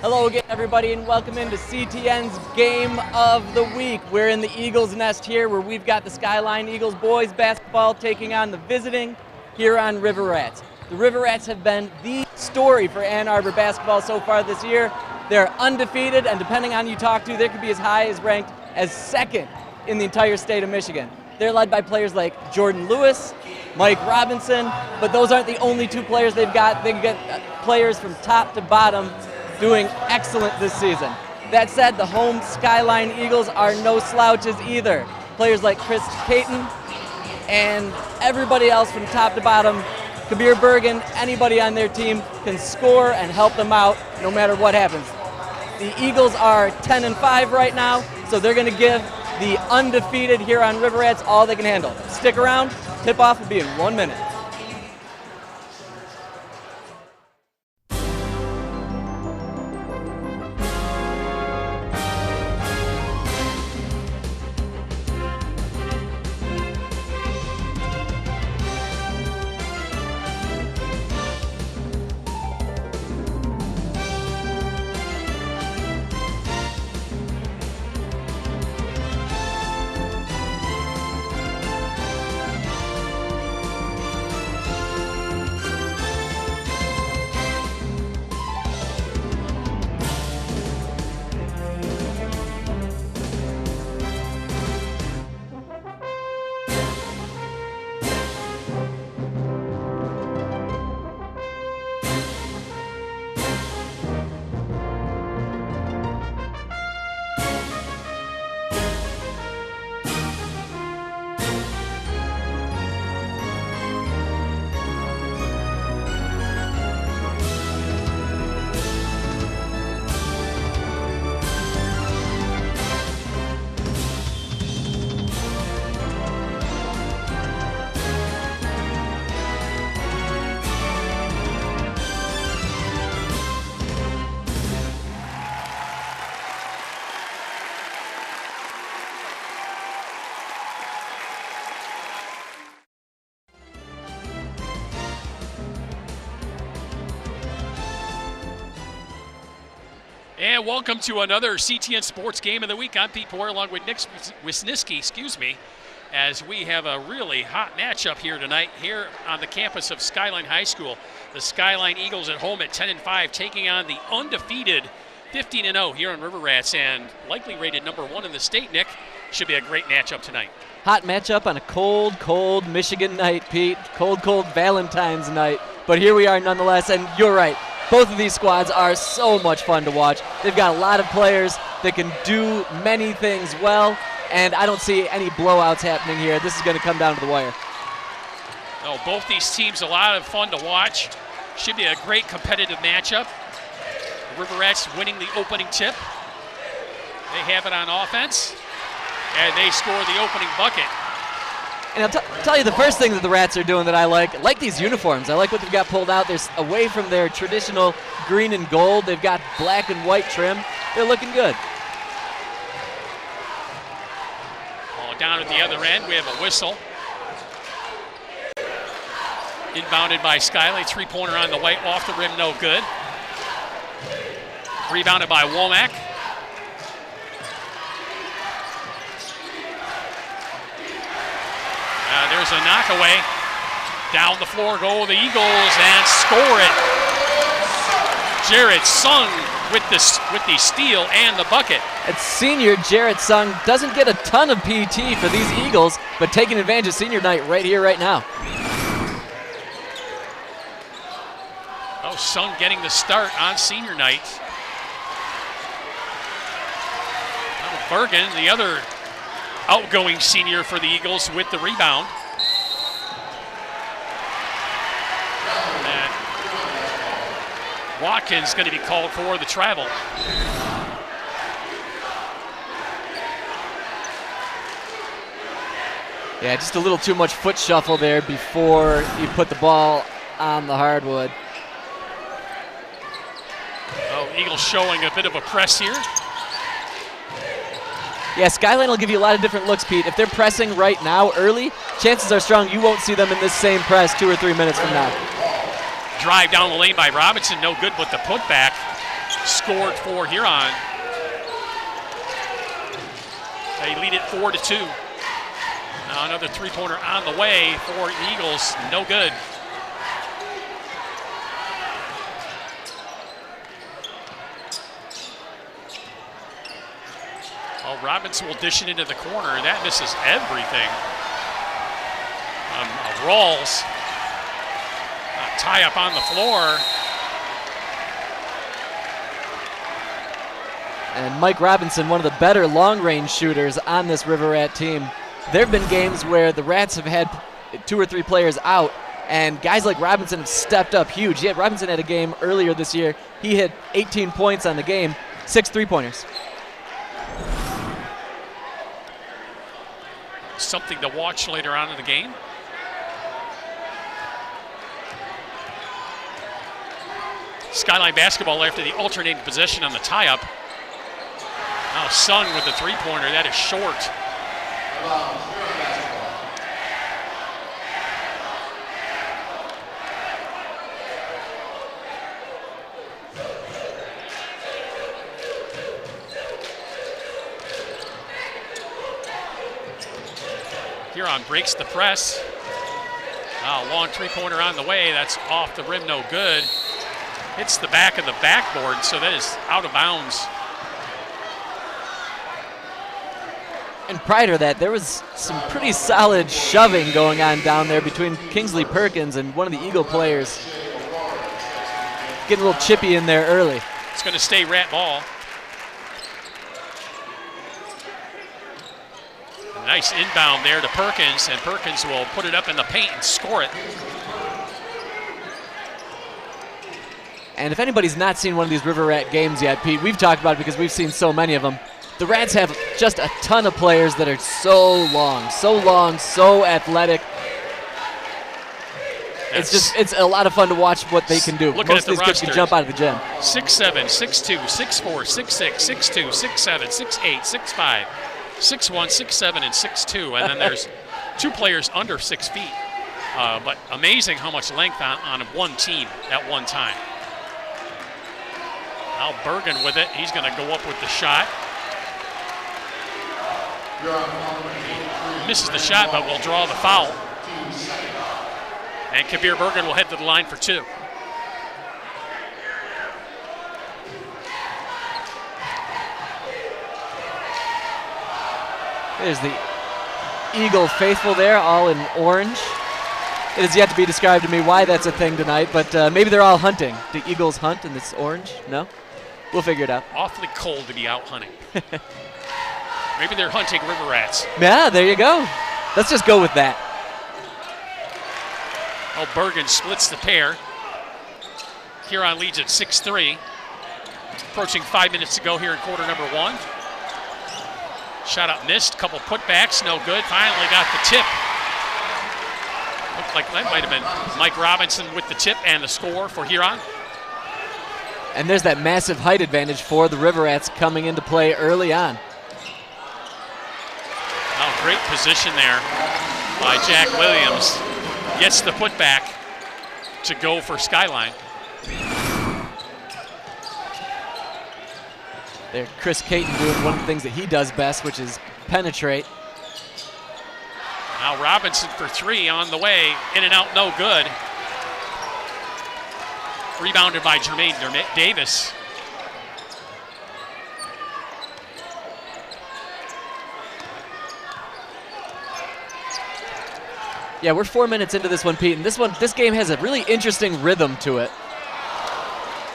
Hello again, everybody, and welcome into CTN's Game of the Week. We're in the Eagles' Nest here, where we've got the Skyline Eagles boys basketball taking on the visiting Huron River Rats. The River Rats have been the story for Ann Arbor basketball so far this year. They're undefeated, and depending on who you talk to, they could be as high as ranked as second in the entire state of Michigan. They're led by players like Jordan Lewis, Mike Robinson, but those aren't the only two players they've got. They've got players from top to bottom doing excellent this season. That said, the home Skyline Eagles are no slouches either. Players like Chris Caton and everybody else from top to bottom, Kabir Bergen, anybody on their team can score and help them out no matter what happens. The Eagles are 10-5 right now, so they're going to give the undefeated Huron River Rats all they can handle. Stick around, tip-off will be in 1 minute. And welcome to another CTN Sports Game of the Week. I'm Pete Poore along with Nick Wisniewski, as we have a really hot matchup here tonight here on the campus of Skyline High School. The Skyline Eagles at home at 10-5, taking on the undefeated 15-0 Huron River Rats, and likely rated number 1 in the state. Nick, should be a great matchup tonight. Hot matchup on a cold Michigan night, Pete. Cold Valentine's night. But here we are nonetheless, and you're right. Both of these squads are so much fun to watch. They've got a lot of players that can do many things well, and I don't see any blowouts happening here. This is going to come down to the wire. Oh, both these teams a lot of fun to watch. Should be a great competitive matchup. The River Rats winning the opening tip. They have it on offense, and they score the opening bucket. And I'll tell you the first thing that the Rats are doing that I like these uniforms. I like what they've got pulled out. They're away from their traditional green and gold. They've got black and white trim. They're looking good. Ball down at the other end. We have a whistle. Inbounded by Skyline. Three-pointer on the white, off the rim, no good. Rebounded by Womack. There's a knockaway. Down the floor go the Eagles and score it. Jared Sung with the steal and the bucket. And senior Jared Sung doesn't get a ton of PT for these Eagles, but taking advantage of senior night right here, right now. Oh, Sung getting the start on senior night. Oh, Bergen, the other outgoing senior for the Eagles, with the rebound. And Watkins going to be called for the travel. Yeah, just a little too much foot shuffle there before you put the ball on the hardwood. Oh, Eagles showing a bit of a press here. Yeah, Skyline will give you a lot of different looks, Pete. If they're pressing right now early, chances are strong you won't see them in this same press 2 or 3 minutes from now. Drive down the lane by Robinson, no good, but the putback. scored for Huron. They lead it 4-2. Now another three-pointer on the way for the Eagles. No good. Well, Robinson will dish it into the corner. That misses everything. Rawls. Tie up on the floor. And Mike Robinson, one of the better long-range shooters on this River Rat team. There have been games where the Rats have had 2 or 3 players out, and guys like Robinson have stepped up huge. Yeah, Robinson had a game earlier this year. He hit 18 points on the game, 6 3-pointers. Something to watch later on in the game. Skyline basketball after the alternating possession on the tie-up. Now Sun with the three-pointer. That is short. Huron breaks the press. Now long three-pointer on the way. That's off the rim, no good. Hits the back of the backboard, so that is out of bounds. And prior to that, there was some pretty solid shoving going on down there between Kingsley Perkins and one of the Eagle players. Getting a little chippy in there early. It's going to stay Rat ball. A nice inbound there to Perkins, and Perkins will put it up in the paint and score it. And if anybody's not seen one of these River Rat games yet, Pete, we've talked about it because we've seen so many of them. The Rats have just a ton of players that are so long, so athletic. It's a lot of fun to watch what they can do. Most of these kids can jump out of the gym. 6'7", 6'2", 6'4", 6'6", 6'2", 6'7", 6'8", 6'5", 6'1", 6'7", and 6'2", and then there's 2 players under 6 feet. But amazing how much length on one team at one time. Now Bergen with it. He's going to go up with the shot. He misses the shot, but will draw the foul. And Kabir Bergen will head to the line for 2. There's the Eagle faithful there, all in orange. It has yet to be described to me why that's a thing tonight, but maybe they're all hunting. Do Eagles hunt in this orange? No? We'll figure it out. Awfully cold to be out hunting. Maybe they're hunting river rats. Yeah, there you go. Let's just go with that. Oh, Bergen splits the pair. Huron leads at 6-3. Approaching 5 minutes to go here in quarter number 1. Shot up missed, couple putbacks, no good. Finally got the tip. Looked like that might have been Mike Robinson with the tip and the score for Huron. And there's that massive height advantage for the River Rats coming into play early on. Oh, great position there by Jack Williams. Gets the putback to go for Skyline. There, Chris Caton doing one of the things that he does best, which is penetrate. Now Robinson for 3 on the way. In and out, no good. Rebounded by Jermaine Davis. Yeah, we're 4 minutes into this one, Pete, and this game has a really interesting rhythm to it.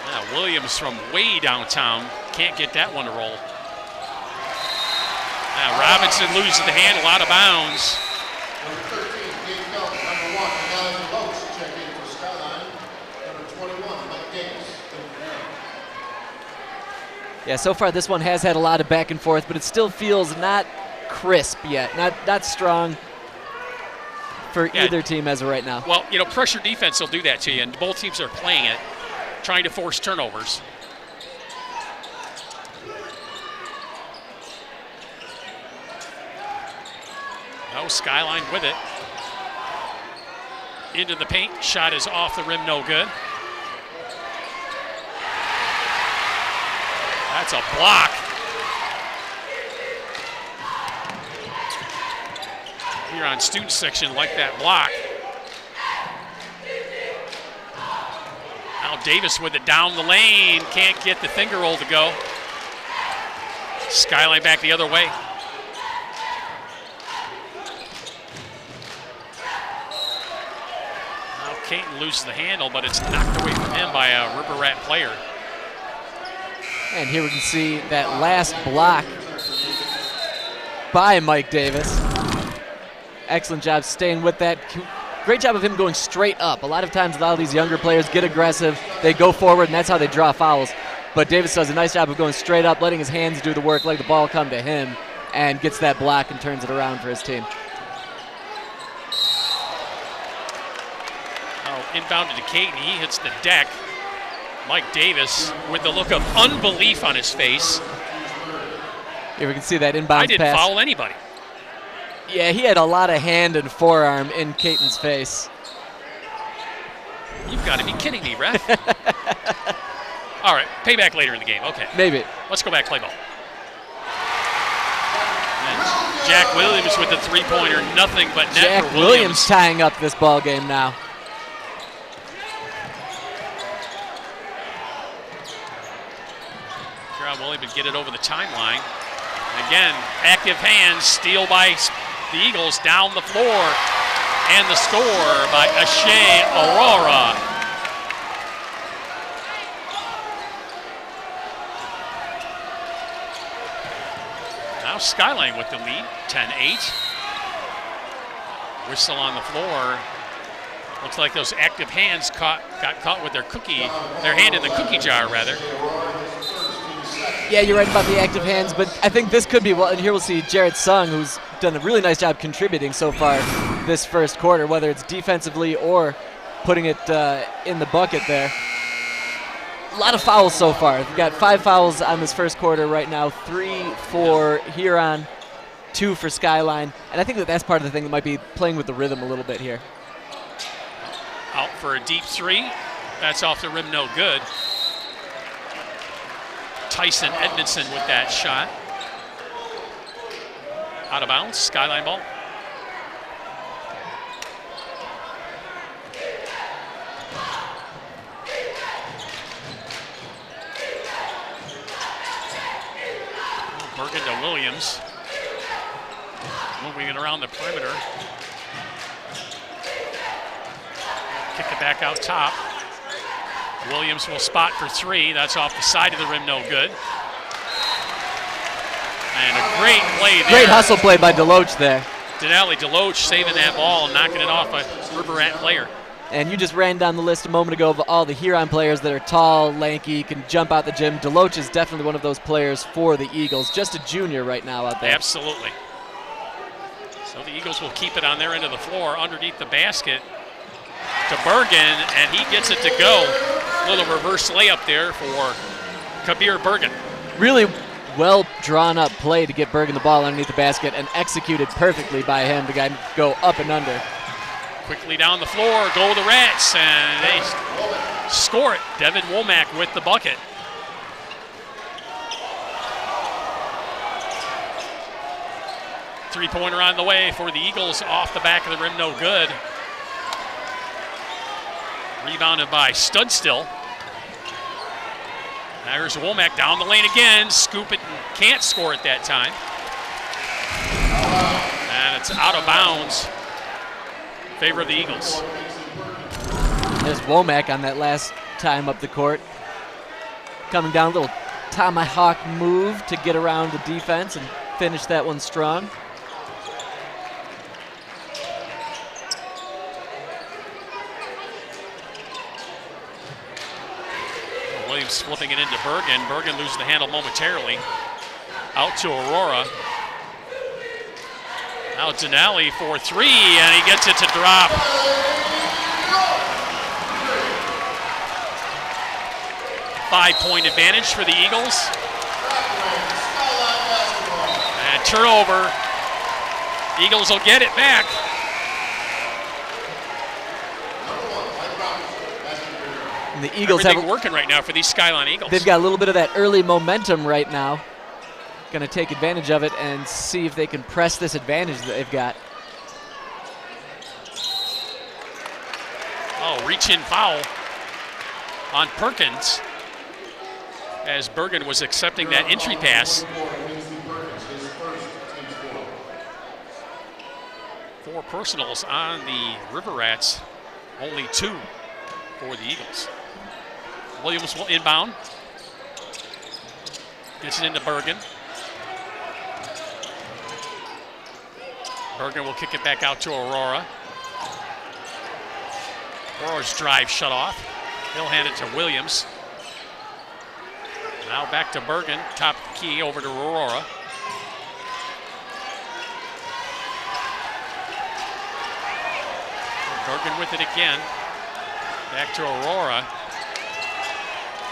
Yeah, Williams from way downtown can't get that one to roll. Now Robinson loses the handle out of bounds. Yeah, so far this one has had a lot of back and forth, but it still feels not crisp yet, not strong for either team as of right now. Well, you know, pressure defense will do that to you, and both teams are playing it, trying to force turnovers. No, Skyline with it. Into the paint, shot is off the rim, no good. That's a block. Huron student section like that block. Now Davis with it down the lane. Can't get the finger roll to go. Skyline back the other way. Now Caton loses the handle, but it's knocked away from him by a River Rat player. And here we can see that last block by Mike Davis. Excellent job staying with that. Great job of him going straight up. A lot of times, a lot of these younger players get aggressive. They go forward, and that's how they draw fouls. But Davis does a nice job of going straight up, letting his hands do the work, letting the ball come to him, and gets that block and turns it around for his team. Oh, inbounded to Caton. He hits the deck. Mike Davis with the look of unbelief on his face. Here we can see that inbound pass. I didn't foul anybody. Yeah, he had a lot of hand and forearm in Caton's face. You've got to be kidding me, ref. All right, payback later in the game. Okay. Maybe. Let's go back, play ball. And Jack Williams with the three-pointer, nothing but net Jack for Williams. Williams tying up this ball game now. Huron will even get it over the timeline. Again, active hands, steal by the Eagles down the floor. And the score by Ashe Aurora. Now Skyline with the lead, 10-8. Whistle on the floor. Looks like those active hands got caught with their hand in the cookie jar, rather. Yeah, you're right about the active hands, but I think this could be, well, and here we'll see Jarrett Sung, who's done a really nice job contributing so far this first quarter, whether it's defensively or putting it in the bucket there. A lot of fouls so far. We've got 5 fouls on this first quarter right now, 3 for Huron, 2 for Skyline, and I think that's part of the thing that might be playing with the rhythm a little bit here. Out for a deep three. That's off the rim, no good. Tyson Edmondson with that shot. Out of bounds, Skyline ball. Bergen to Williams. Moving it around the perimeter. Kick it back out top. Williams will spot for 3. That's off the side of the rim, no good. And a great play there. Great hustle play by Deloach there. Denali Deloach saving that ball and knocking it off a River Rat player. And you just ran down the list a moment ago of all the Huron players that are tall, lanky, can jump out the gym. Deloach is definitely one of those players for the Eagles. Just a junior right now out there. Absolutely. So the Eagles will keep it on their end of the floor underneath the basket to Bergen, and he gets it to go. A little reverse layup there for Kabir Bergen. Really well drawn up play to get Bergen the ball underneath the basket and executed perfectly by him to go up and under. Quickly down the floor, go the Rats, and they score it. Devin Womack with the bucket. Three-pointer on the way for the Eagles, off the back of the rim, no good. Rebounded by Studstill. There's Womack down the lane again. Scoop it and can't score it that time. And it's out of bounds in favor of the Eagles. There's Womack on that last time up the court. Coming down, a little tomahawk move to get around the defense and finish that one strong. Williams flipping it into Bergen. Bergen loses the handle momentarily. Out to Aurora. Now Denali for 3, and he gets it to drop. Five-point advantage for the Eagles. And turnover. Eagles will get it back. And the Eagles everything working right now for these Skyline Eagles. They've got a little bit of that early momentum right now. Going to take advantage of it and see if they can press this advantage that they've got. Oh, reach-in foul on Perkins as Bergen was accepting that entry pass. 4 personals on the River Rats, only 2 for the Eagles. Williams will inbound. Gets it into Bergen. Bergen will kick it back out to Aurora. Aurora's drive shut off. He'll hand it to Williams. Now back to Bergen, top key over to Aurora. Bergen with it again. Back to Aurora.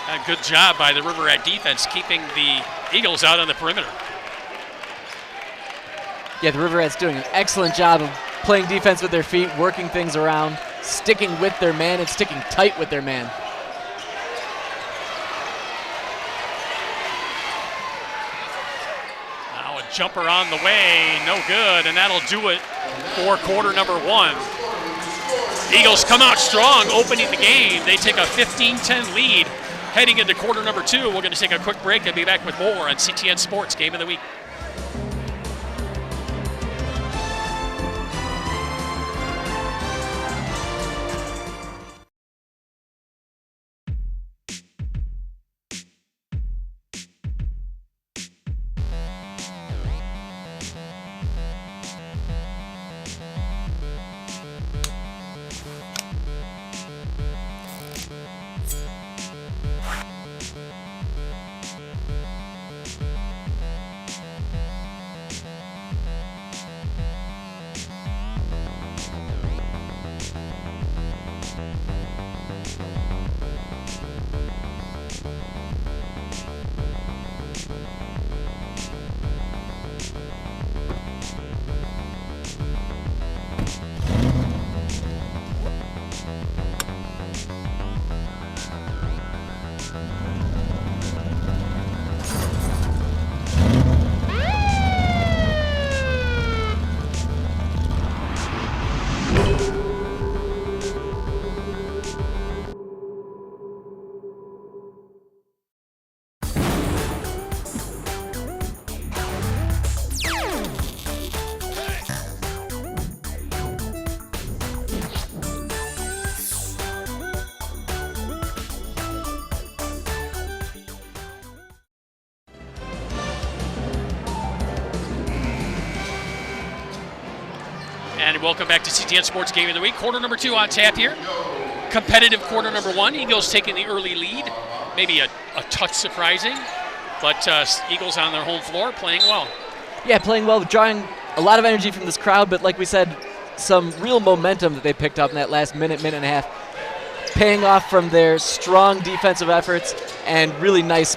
A good job by the River Rat defense keeping the Eagles out on the perimeter. Yeah, the River Rats doing an excellent job of playing defense with their feet, working things around, sticking with their man and sticking tight with their man. Now a jumper on the way, no good, and that'll do it for quarter number 1. Eagles come out strong, opening the game. They take a 15-10 lead heading into quarter number 2. We're going to take a quick break and be back with more on CTN Sports Game of the Week. And welcome back to CTN Sports Game of the Week. Quarter number 2 on tap here. Competitive quarter number 1. Eagles taking the early lead. Maybe a touch surprising, but Eagles on their home floor playing well. Yeah, playing well, drawing a lot of energy from this crowd, but like we said, some real momentum that they picked up in that last minute and a half, paying off from their strong defensive efforts and really nice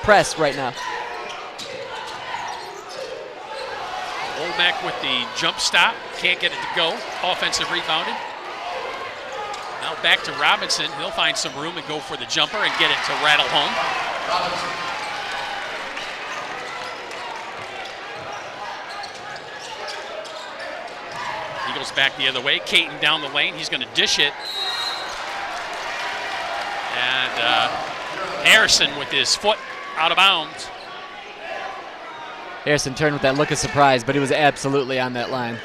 press right now. Olmec with the jump stop, can't get it to go. Offensive rebounded. Now back to Robinson. He'll find some room and go for the jumper and get it to rattle home. Eagles back the other way. Caton down the lane. He's going to dish it. And Harrison with his foot out of bounds. Harrison turned with that look of surprise, but he was absolutely on that line.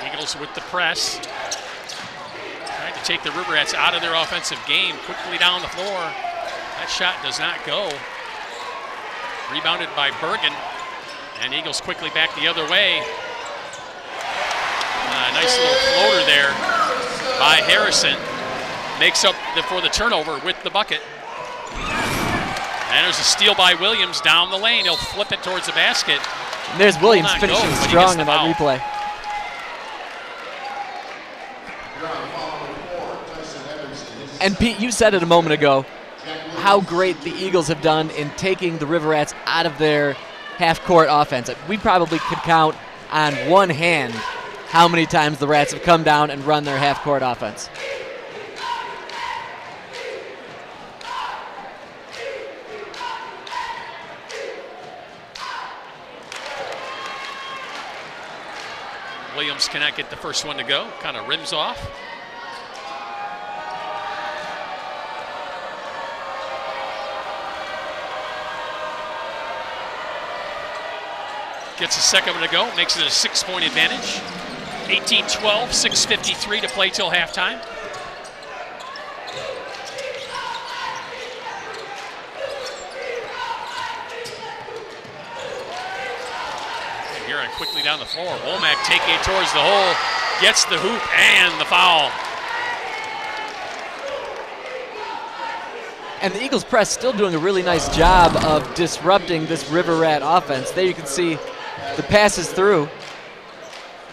Eagles with the press. Trying to take the River Rats out of their offensive game. Quickly down the floor. That shot does not go. Rebounded by Bergen. And Eagles quickly back the other way. Nice little floater there by Harrison. Makes up for the turnover with the bucket. And there's a steal by Williams down the lane. He'll flip it towards the basket. And there's Williams finishing strong in that replay. And Pete, you said it a moment ago, how great the Eagles have done in taking the River Rats out of their half-court offense. We probably could count on one hand how many times the Rats have come down and run their half-court offense. Williams cannot get the first one to go, kind of rims off. Gets a second one to go, makes it a 6-point advantage. 18-12, 6:53 to play till halftime. And Huron quickly down the floor. Womack taking it towards the hole, gets the hoop and the foul. And the Eagles press still doing a really nice job of disrupting this River Rat offense. There you can see the passes through.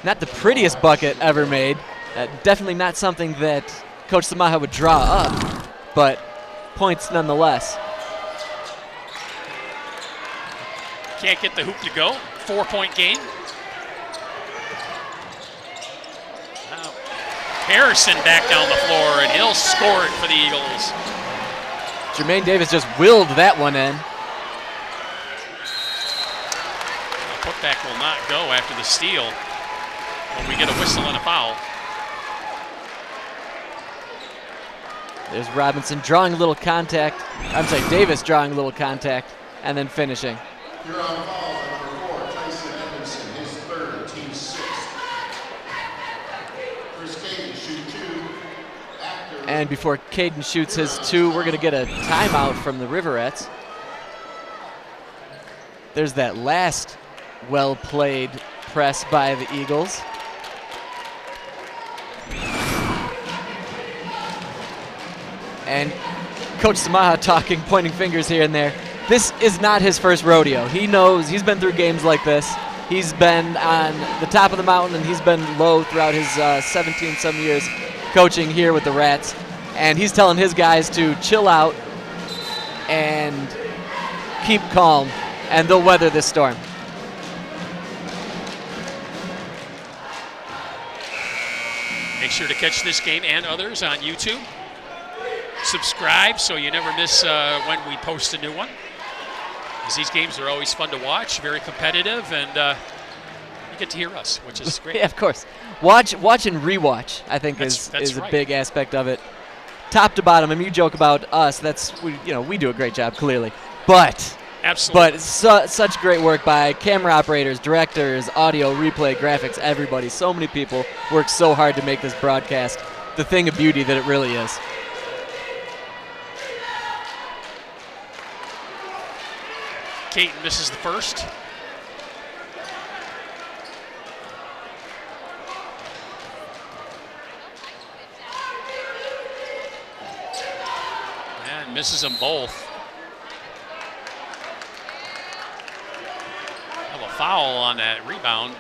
Not the prettiest bucket ever made. Definitely not something that Coach Samaha would draw up, but points nonetheless. Can't get the hoop to go. 4-point game. Now, Harrison back down the floor, and he'll score it for the Eagles. Jermaine Davis just willed that one in. The putback will not go after the steal when we get a whistle and a foul. There's Robinson drawing a little contact. I'm sorry, Davis drawing a little contact and then finishing. You're on foul number 4, Tyson Edmondson, his third, team 6th. Chris Caden, shoot 2. After And before Caden shoots his 2, we're going to get a timeout from the Riverettes. There's that last well-played press by the Eagles. And Coach Samaha talking, pointing fingers here and there. This is not his first rodeo. He knows, he's been through games like this. He's been on the top of the mountain and he's been low throughout his 17-some years coaching here with the Rats. And he's telling his guys to chill out and keep calm, and they'll weather this storm. Make sure to catch this game and others on YouTube. Subscribe so you never miss when we post a new one. Because these games are always fun to watch, very competitive, and you get to hear us, which is great. Yeah, of course. Watch and rewatch, I think, That's is right. a big aspect of it. Top to bottom, I mean, you joke about us. We do a great job, clearly. But Absolutely. such great work by camera operators, directors, audio, replay, graphics, everybody. So many people work so hard to make this broadcast the thing of beauty that it really is. Caton misses the first. And misses them both. Have a foul on that rebound.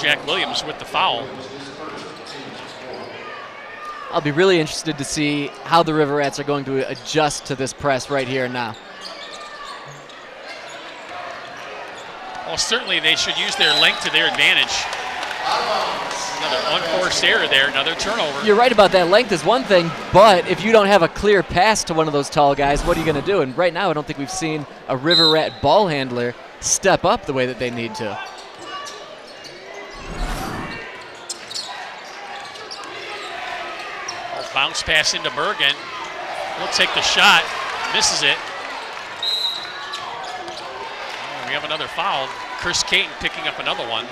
Jack Williams with the foul. I'll be really interested to see how the Riverettes are going to adjust to this press right here and now. Well, certainly they should use their length to their advantage. Another unforced error there, another turnover. You're right about that. Length is one thing, but if you don't have a clear pass to one of those tall guys, what are you going to do? And right now, I don't think we've seen a River Rat ball handler step up the way that they need to. Bounce pass into Bergen. He'll take the shot, misses it. Oh, we have another foul. Chris Caton picking up another one.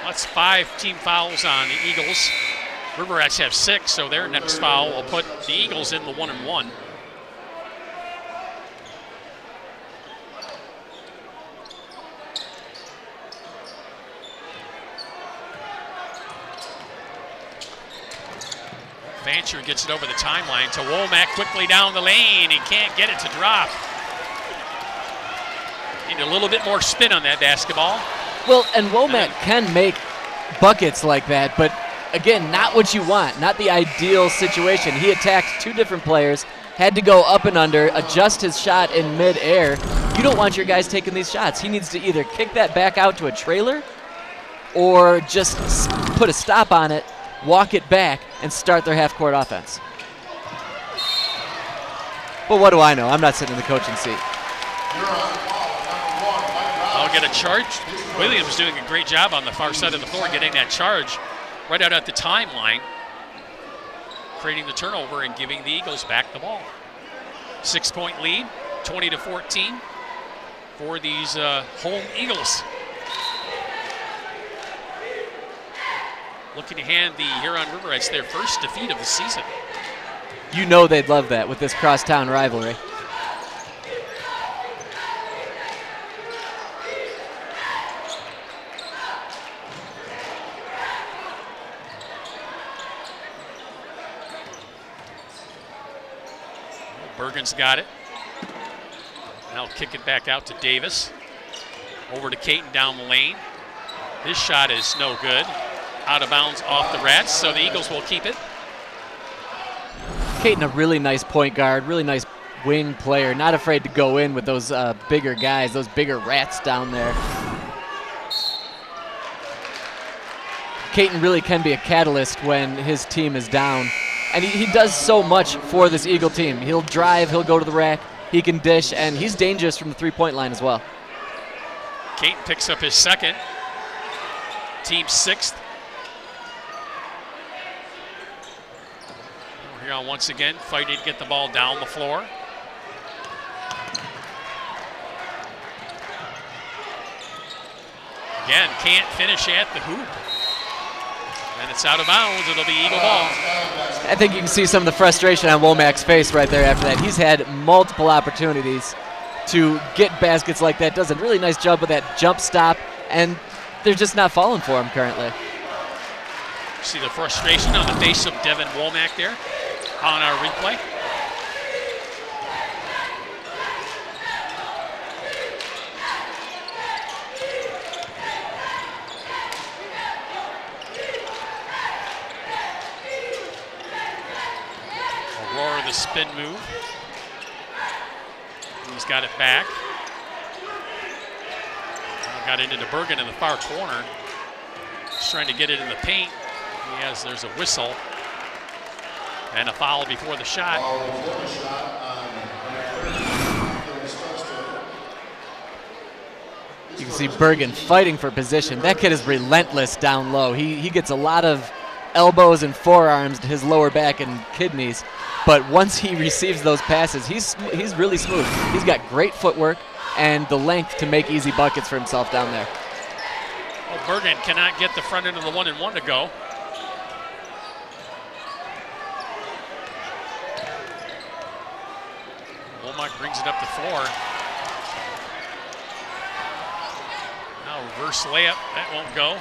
That's 5 team fouls on the Eagles. Riverettes have 6, so their next foul will put the Eagles in the 1-and-1. Fancher gets it over the timeline to Womack quickly down the lane. He can't get it to drop. Need a little bit more spin on that basketball. Well, and Womack can make buckets like that, but again, not what you want, not the ideal situation. He attacked 2 different players, had to go up and under, adjust his shot in midair. You don't want your guys taking these shots. He needs to either kick that back out to a trailer or just put a stop on it, walk it back, and start their half-court offense. But what do I know? I'm not sitting in the coaching seat. I'll get a charge. Williams doing a great job on the far side of the floor, getting that charge right out at the timeline, creating the turnover and giving the Eagles back the ball. 6-point lead, 20-14 for these home Eagles. Looking to hand the Huron Riverettes their first defeat of the season. You know they'd love that with this crosstown rivalry. Bergen's got it. Now kick it back out to Davis. Over to Caton down the lane. His shot is no good. Out of bounds off the Rats, so the Eagles will keep it. Caton, a really nice point guard, really nice wing player, not afraid to go in with those bigger guys, those bigger Rats down there. Caton really can be a catalyst when his team is down. And he does so much for this Eagle team. He'll drive, he'll go to the rack, he can dish, and he's dangerous from the three-point line as well. Caton picks up his second. Team sixth. Huron once again fighting to get the ball down the floor. Again, can't finish at the hoop. And it's out of bounds. It'll be Eagle ball. I think you can see some of the frustration on Womack's face right there after that. He's had multiple opportunities to get baskets like that. Does a really nice job with that jump stop, and they're just not falling for him currently. See the frustration on the face of Devin Womack there on our replay. Aurora, the spin move. He's got it back. Got it into Bergen in the far corner. He's trying to get it in the paint. There's a whistle and a foul before the shot. You can see Bergen fighting for position. That kid is relentless down low. He gets a lot of elbows and forearms to his lower back and kidneys, but once he receives those passes, he's really smooth. He's got great footwork and the length to make easy buckets for himself down there. Well, Bergen cannot get the front end of the 1-and-1 to go. Womack brings it up the floor. Now reverse layup, that won't go.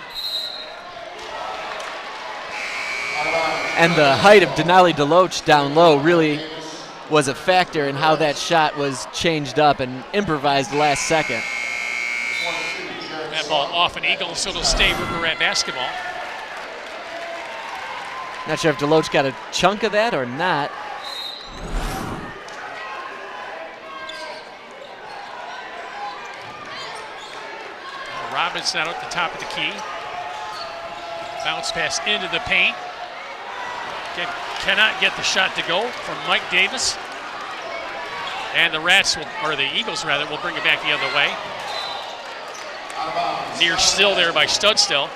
And the height of Denali Deloach down low really was a factor in how that shot was changed up and improvised last second. That ball off an Eagle, so it'll stay River Rat basketball. Not sure if Deloach got a chunk of that or not. Robinson out at the top of the key. Bounce pass into the paint. Cannot get the shot to go from Mike Davis. And the Rats, or the Eagles rather, will bring it back the other way. Near still there by Studstill.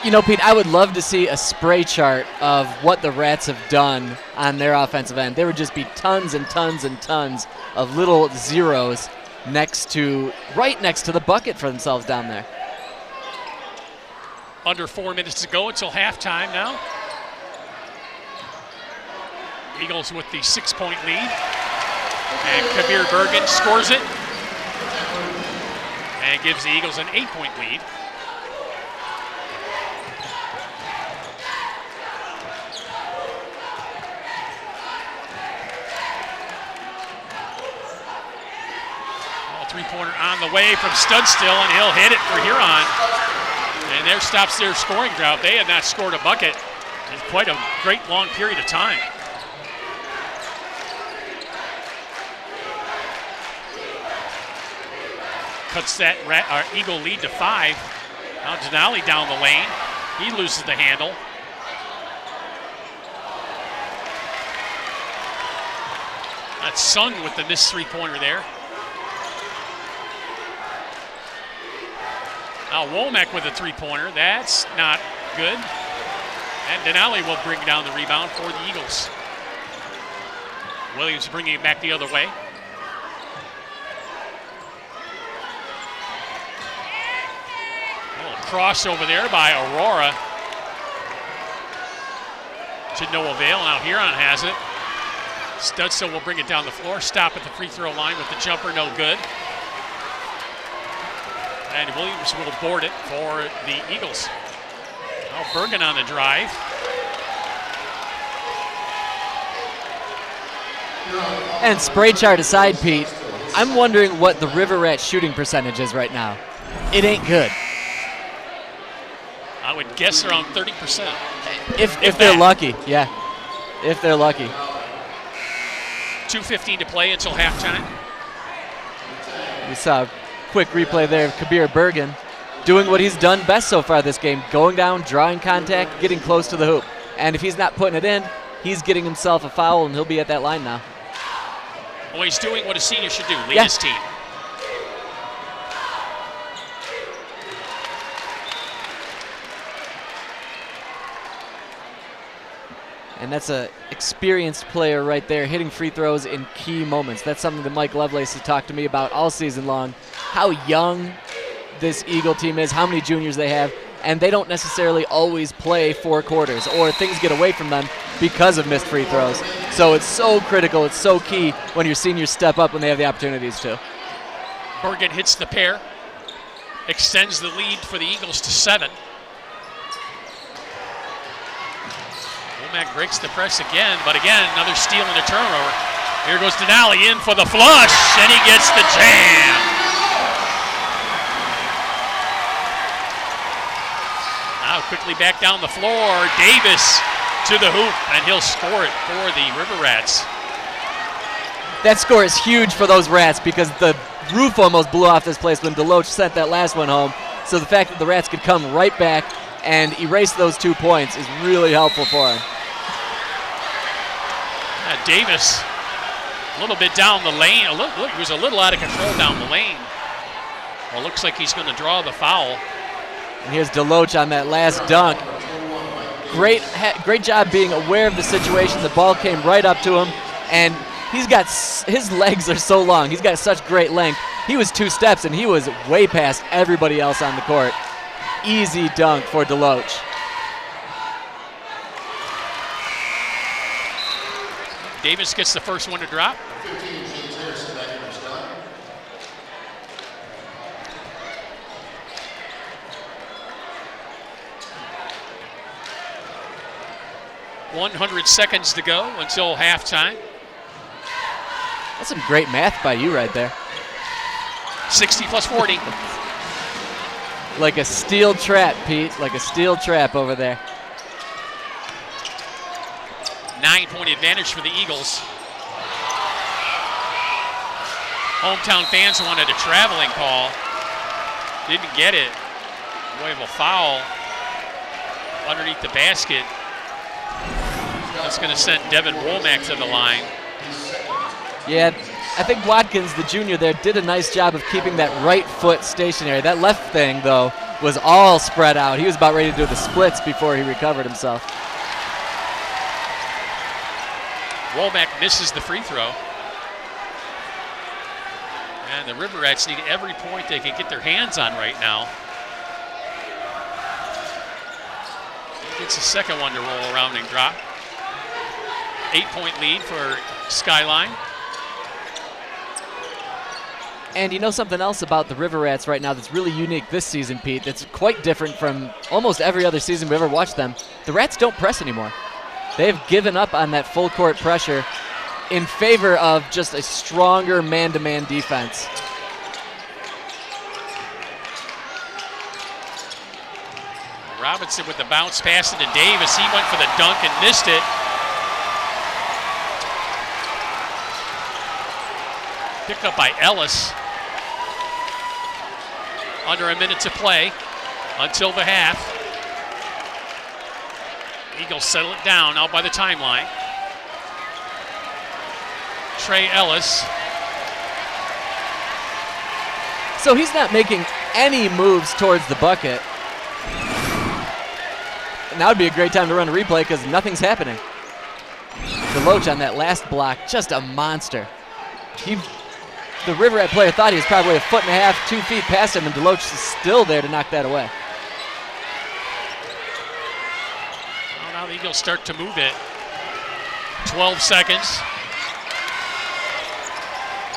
You know, Pete, I would love to see a spray chart of what the Rats have done on their offensive end. There would just be tons and tons and tons of little zeros right next to the bucket for themselves down there. Under 4 minutes to go until halftime now. Eagles with the 6-point lead. And Kabir Bergen scores it. And gives the Eagles an 8-point lead. Three-pointer on the way from Studstill, and he'll hit it for Huron. And there stops their scoring drought. They had not scored a bucket in quite a great long period of time. Cuts that Eagle lead to 5. Now Denali down the lane. He loses the handle. That's Sung with the missed three-pointer there. Now Womack with a three-pointer. That's not good. And Denali will bring down the rebound for the Eagles. Williams bringing it back the other way. Crossover there by Aurora. To no avail. Now Huron has it. Studso will bring it down the floor. Stop at the free throw line with the jumper, no good. And Williams will board it for the Eagles. Now Bergen on the drive. And spray chart aside, Pete, I'm wondering what the River Rats shooting percentage is right now. It ain't good. I would guess around 30%. If they're lucky, yeah. If they're lucky. 2:15 to play until halftime. We saw a quick replay there of Kabir Bergen doing what he's done best so far this game, going down, drawing contact, getting close to the hoop. And if he's not putting it in, he's getting himself a foul, and he'll be at that line now. Well, he's doing what a senior should do, lead his team. And that's an experienced player right there, hitting free throws in key moments. That's something that Mike Lovelace has talked to me about all season long, how young this Eagle team is, how many juniors they have, and they don't necessarily always play 4 quarters, or things get away from them because of missed free throws. So it's so critical, it's so key when your seniors step up when they have the opportunities to. Bergen hits the pair, extends the lead for the Eagles to 7. Womack breaks the press again, but again, another steal and a turnover. Here goes Denali in for the flush, and he gets the jam. Now quickly back down the floor, Davis to the hoop, and he'll score it for the River Rats. That score is huge for those Rats because the roof almost blew off this place when Deloach sent that last one home. So the fact that the Rats could come right back and erase those 2 points is really helpful for him. Davis, a little bit down the lane. Look, he was a little out of control down the lane. Well, looks like he's going to draw the foul. And here's Deloach on that last dunk. Great job being aware of the situation. The ball came right up to him, and his legs are so long. He's got such great length. He was 2 steps, and he was way past everybody else on the court. Easy dunk for Deloach. Davis gets the first one to drop. 100 seconds to go until halftime. That's some great math by you right there. 60 plus 40. Like a steel trap, Pete. Like a steel trap over there. 9-point advantage for the Eagles. Hometown fans wanted a traveling call. Didn't get it. We have a foul underneath the basket. That's going to send Devin Womack to the line. Yeah, I think Watkins, the junior there, did a nice job of keeping that right foot stationary. That left thing, though, was all spread out. He was about ready to do the splits before he recovered himself. Womack misses the free throw. And the River Rats need every point they can get their hands on right now. Gets a second one to roll around and drop. 8-point lead for Skyline. And you know something else about the River Rats right now that's really unique this season, Pete, that's quite different from almost every other season we've ever watched them. The Rats don't press anymore. They've given up on that full court pressure in favor of just a stronger man-to-man defense. Robinson with the bounce pass into Davis. He went for the dunk and missed it. Picked up by Ellis. Under a minute to play until the half. Eagles settle it down out by the timeline. Trey Ellis. So he's not making any moves towards the bucket. And that would be a great time to run a replay because nothing's happening. Deloach on that last block, just a monster. The River Rat player thought he was probably 1.5 feet, 2 feet past him, and Deloach is still there to knock that away. Well, now the Eagles start to move it. 12 seconds.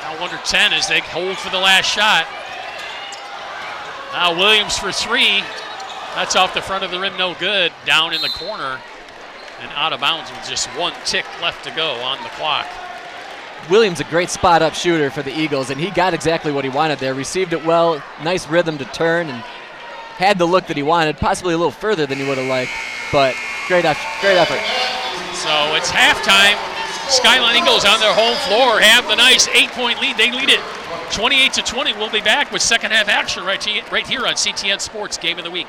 Now under 10 as they hold for the last shot. Now Williams for three. That's off the front of the rim, no good. Down in the corner and out of bounds with just 1 tick left to go on the clock. Williams a great spot-up shooter for the Eagles, and he got exactly what he wanted there. Received it well, nice rhythm to turn, and had the look that he wanted, possibly a little further than he would have liked, but great effort. So it's halftime. Skyline Eagles on their home floor have the nice 8-point lead. They lead it 28-20. We'll be back with second half action right here on CTN Sports Game of the Week.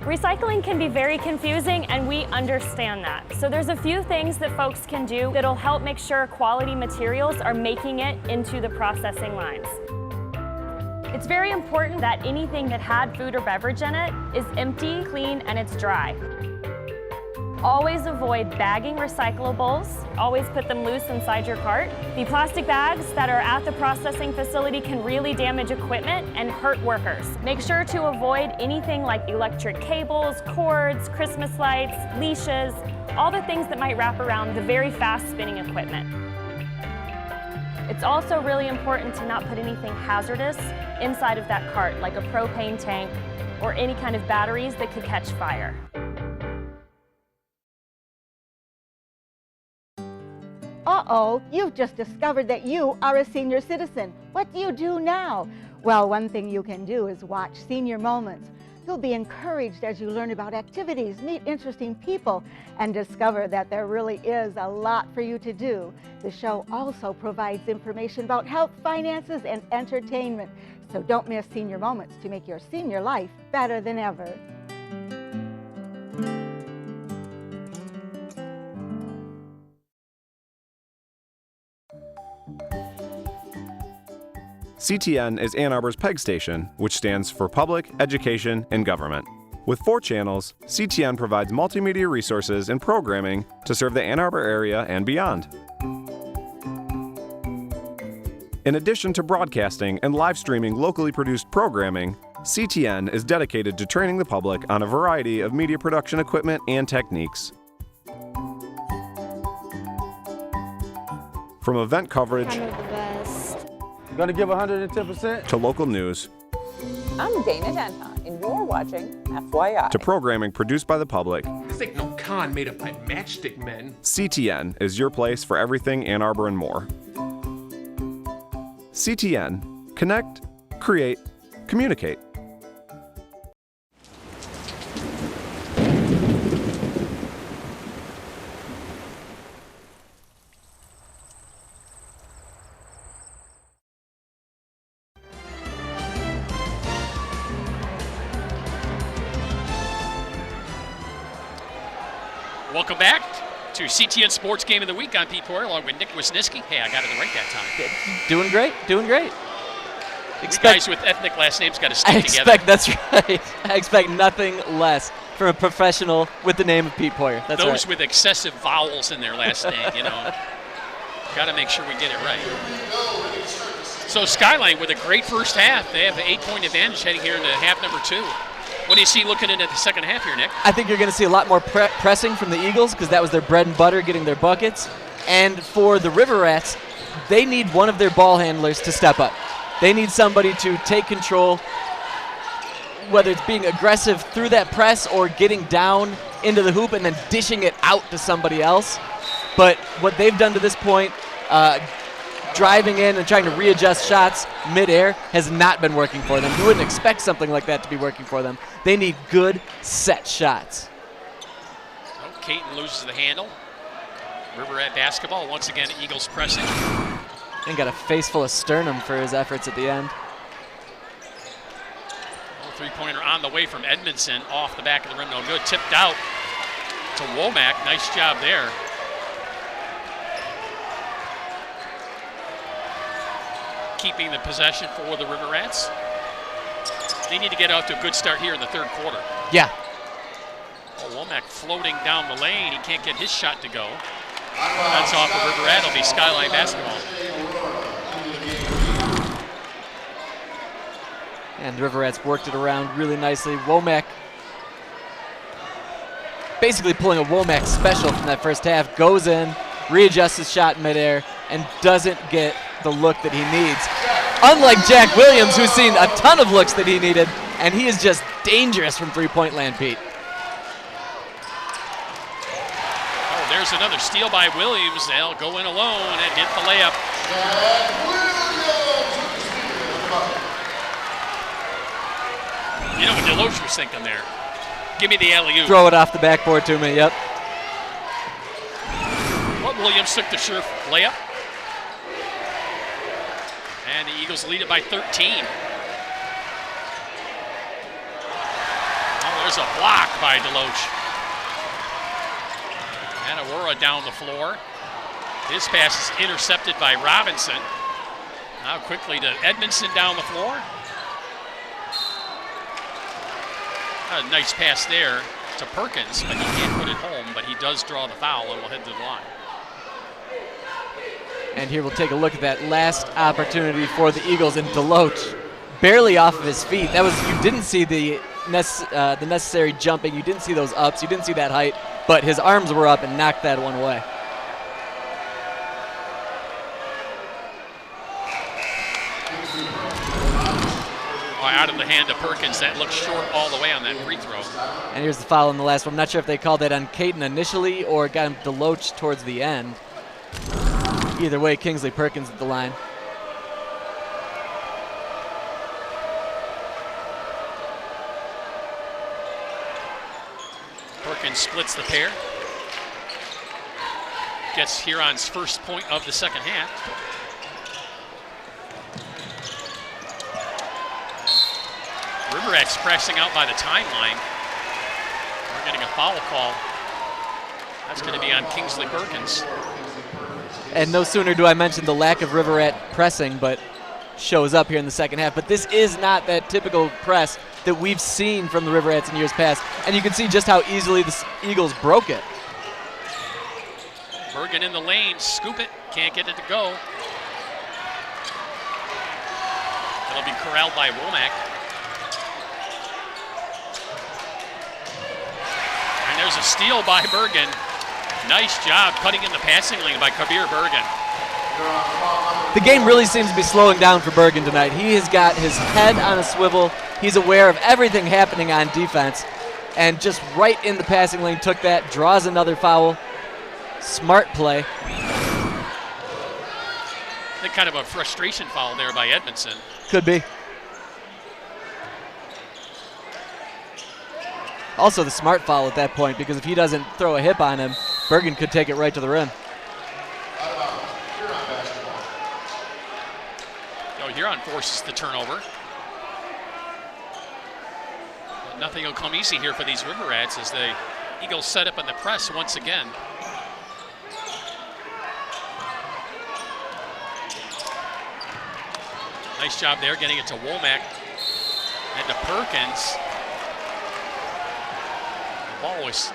Recycling can be very confusing, and we understand that. So there's a few things that folks can do that'll help make sure quality materials are making it into the processing lines. It's very important that anything that had food or beverage in it is empty, clean, and it's dry. Always avoid bagging recyclables. Always put them loose inside your cart. The plastic bags that are at the processing facility can really damage equipment and hurt workers. Make sure to avoid anything like electric cables, cords, Christmas lights, leashes, all the things that might wrap around the very fast spinning equipment. It's also really important to not put anything hazardous inside of that cart, like a propane tank or any kind of batteries that could catch fire. Uh-oh, you've just discovered that you are a senior citizen. What do you do now? Well, one thing you can do is watch Senior Moments. You'll be encouraged as you learn about activities, meet interesting people, and discover that there really is a lot for you to do. The show also provides information about health, finances, and entertainment. So don't miss Senior Moments to make your senior life better than ever. CTN is Ann Arbor's PEG station, which stands for Public, Education, and Government. With 4 channels, CTN provides multimedia resources and programming to serve the Ann Arbor area and beyond. In addition to broadcasting and live streaming locally produced programming, CTN is dedicated to training the public on a variety of media production equipment and techniques. From event coverage Gonna give 110%. to local news I'm Dana Denton, and you're watching FYI. to programming produced by the public, This ain't no con made up by matchstick men. CTN is your place for everything Ann Arbor and more. CTN. Connect, create, communicate. Welcome back to CTN Sports Game of the Week. I'm Pete Poirier along with Nick Wisniewski. Hey, I got it right that time. Doing great, doing great. You guys with ethnic last names got to stick together. That's right. I expect nothing less from a professional with the name of Pete Poirier. That's Those right. with excessive vowels in their last name, you know. Got to make sure we get it right. So Skyline with a great first half. They have an 8-point advantage heading here into half number 2. What do you see looking into the second half here, Nick? I think you're going to see a lot more pressing from the Eagles because that was their bread and butter, getting their buckets. And for the River Rats, they need one of their ball handlers to step up. They need somebody to take control, whether it's being aggressive through that press or getting down into the hoop and then dishing it out to somebody else. But what they've done to this point, driving in and trying to readjust shots midair, has not been working for them. You wouldn't expect something like that to be working for them. They need good set shots. So Caton loses the handle. River Rat basketball, once again, Eagles pressing. And got a face full of sternum for his efforts at the end. Three-pointer on the way from Edmondson, off the back of the rim, no good. Tipped out to Womack. Nice job there. Keeping the possession for the River Rats. They need to get out to a good start here in the third quarter. Yeah. Oh, Womack floating down the lane. He can't get his shot to go. That's off the River Rat. It'll be Skyline basketball. And the River Rats worked it around really nicely. Womack basically pulling a Womack special from that first half. Goes in, readjusts his shot midair, and doesn't get the look that he needs. Unlike Jack Williams, who's seen a ton of looks that he needed, and he is just dangerous from three-point land, Pete. Oh, there's another steal by Williams. They'll go in alone and hit the layup. You know what Deloach was thinking there. Give me the alley-oop. Throw it off the backboard to me, yep. But Williams took the sure layup. And the Eagles lead it by 13. Oh, there's a block by Deloach. And Aurora down the floor. His pass is intercepted by Robinson. Now quickly to Edmondson down the floor. A nice pass there to Perkins, but he can't put it home, but he does draw the foul and will head to the line. And here we'll take a look at that last opportunity for the Eagles, and Deloach barely off of his feet. That was, you didn't see the necessary jumping, you didn't see those ups, you didn't see that height, but his arms were up and knocked that one away. Out of the hand of Perkins. That looks short all the way on that free throw. And here's the foul in the last one. I'm not sure if they called that on Caton initially or got him Deloach towards the end. Either way, Kingsley Perkins at the line. Perkins splits the pair. Gets Huron's first point of the second half. River Rats pressing out by the timeline. We're getting a foul call. That's going to be on Kingsley Perkins. And no sooner do I mention the lack of River Rat pressing, but shows up here in the second half. But this is not that typical press that we've seen from the River Rats in years past. And you can see just how easily the Eagles broke it. Bergen in the lane, scoop it, can't get it to go. It'll be corralled by Womack. And there's a steal by Bergen. Nice job cutting in the passing lane by Kabir Bergen. The game really seems to be slowing down for Bergen tonight. He has got his head on a swivel. He's aware of everything happening on defense. And just right in the passing lane, took that, draws another foul. Smart play. I think kind of a frustration foul there by Edmondson. Could be. Also the smart foul at that point, because if he doesn't throw a hip on him, Bergen could take it right to the rim. Huron forces the turnover. But nothing will come easy here for these River Rats as the Eagles set up in the press once again. Nice job there getting it to Womack and to Perkins. The ball was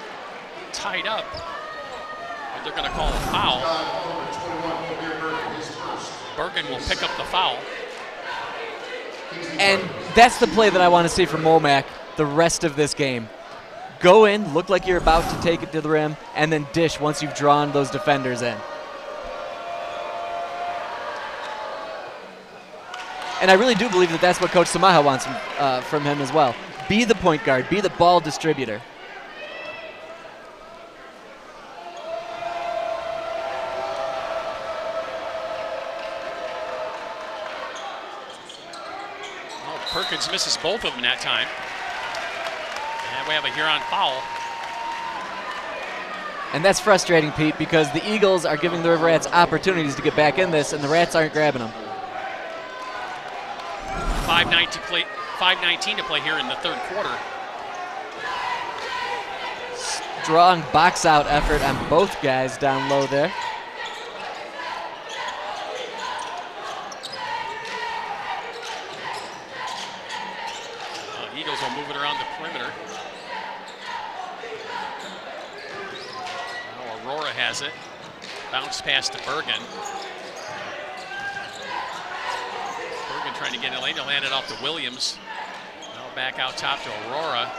tied up, but they're going to call a foul. Bergen will pick up the foul. And that's the play that I want to see from Womack. the rest of this game. Go in, look like you're about to take it to the rim, and then dish once you've drawn those defenders in. And I really do believe that that's what Coach Samaha wants from him as well. Be the point guard, be the ball distributor. Well, Perkins misses both of them that time. And we have a Huron foul. And that's frustrating, Pete, because the Eagles are giving the River Rats opportunities to get back in this, and the Rats aren't grabbing them. 5:19 to play here in the third quarter. Strong box out effort on both guys down low there. Eagles will move it around the perimeter. Now Aurora has it. Bounce pass to Bergen. Bergen trying to get in the lane. They'll hand it off to Williams. Now back out top to Aurora.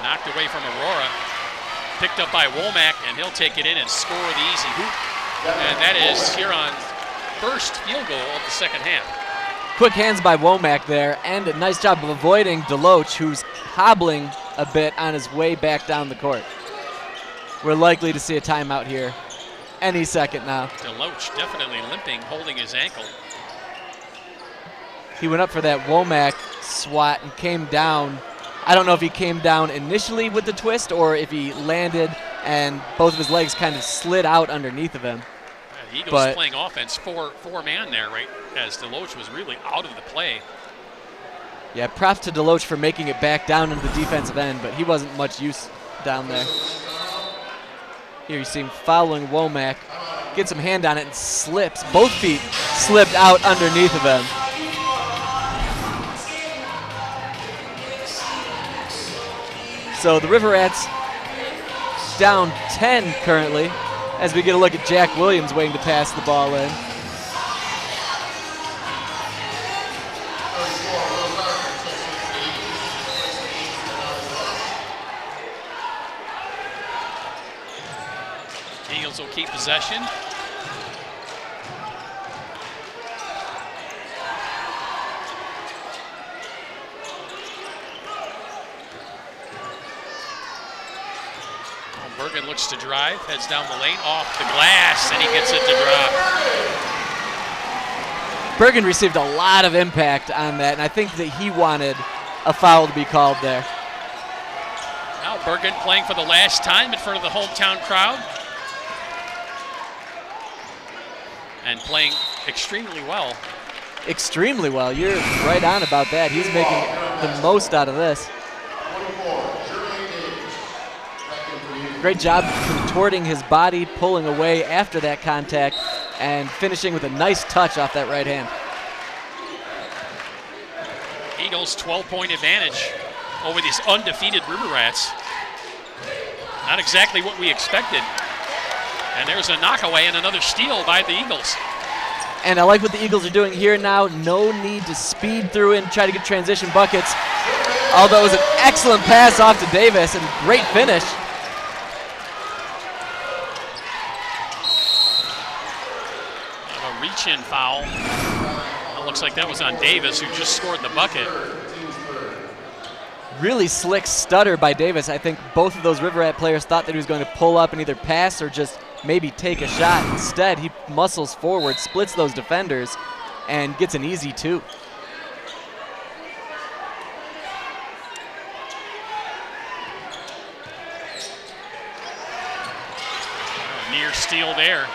Knocked away from Aurora. Picked up by Womack, and he'll take it in and score the easy hoop. And that is Huron's first field goal of the second half. Quick hands by Womack there, and a nice job of avoiding Deloach, who's hobbling a bit on his way back down the court. We're likely to see a timeout here any second now. Deloach definitely limping, holding his ankle. He went up for that Womack swat and came down. I don't know if he came down initially with the twist or if he landed and both of his legs kind of slid out underneath of him. The Eagles playing offense, four-man there, right, as Deloach was really out of the play. Yeah, props to Deloach for making it back down into the defensive end, but he wasn't much use down there. Here you see him following Womack, gets some hand on it and slips. Both feet slipped out underneath of him. So the River Rats down 10 currently as we get a look at Jack Williams waiting to pass the ball in. Eagles will keep possession. Bergen looks to drive, heads down the lane, off the glass, and he gets it to drop. Bergen received a lot of impact on that, and I think that he wanted a foul to be called there. Now Bergen playing for the last time in front of the hometown crowd. And playing extremely well. Extremely well. You're right on about that. He's making the most out of this. Great job contorting his body, pulling away after that contact, and finishing with a nice touch off that right hand. Eagles 12-point advantage over these undefeated River Rats. Not exactly what we expected. And there's a knockaway and another steal by the Eagles. And I like what the Eagles are doing here now. No need to speed through and try to get transition buckets. Although it was an excellent pass off to Davis and great finish. A reach-in foul. It looks like that was on Davis, who just scored the bucket. Really slick stutter by Davis. I think both of those River Rat players thought that he was going to pull up and either pass or just maybe take a shot. Instead, he muscles forward, splits those defenders, and gets an easy two. Near steal there.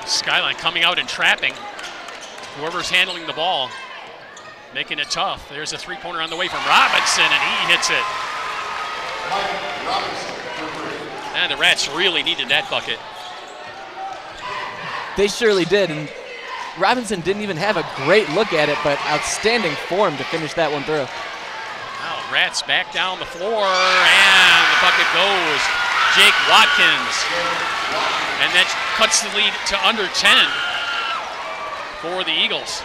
Skyline coming out and trapping whoever's handling the ball, making it tough. There's a three-pointer on the way from Robinson, and he hits it. And the Rats really needed that bucket. They surely did, and Robinson didn't even have a great look at it, but outstanding form to finish that one through. Now Rats back down the floor, and the bucket goes. Jake Watkins. And that cuts the lead to under 10 for the Eagles.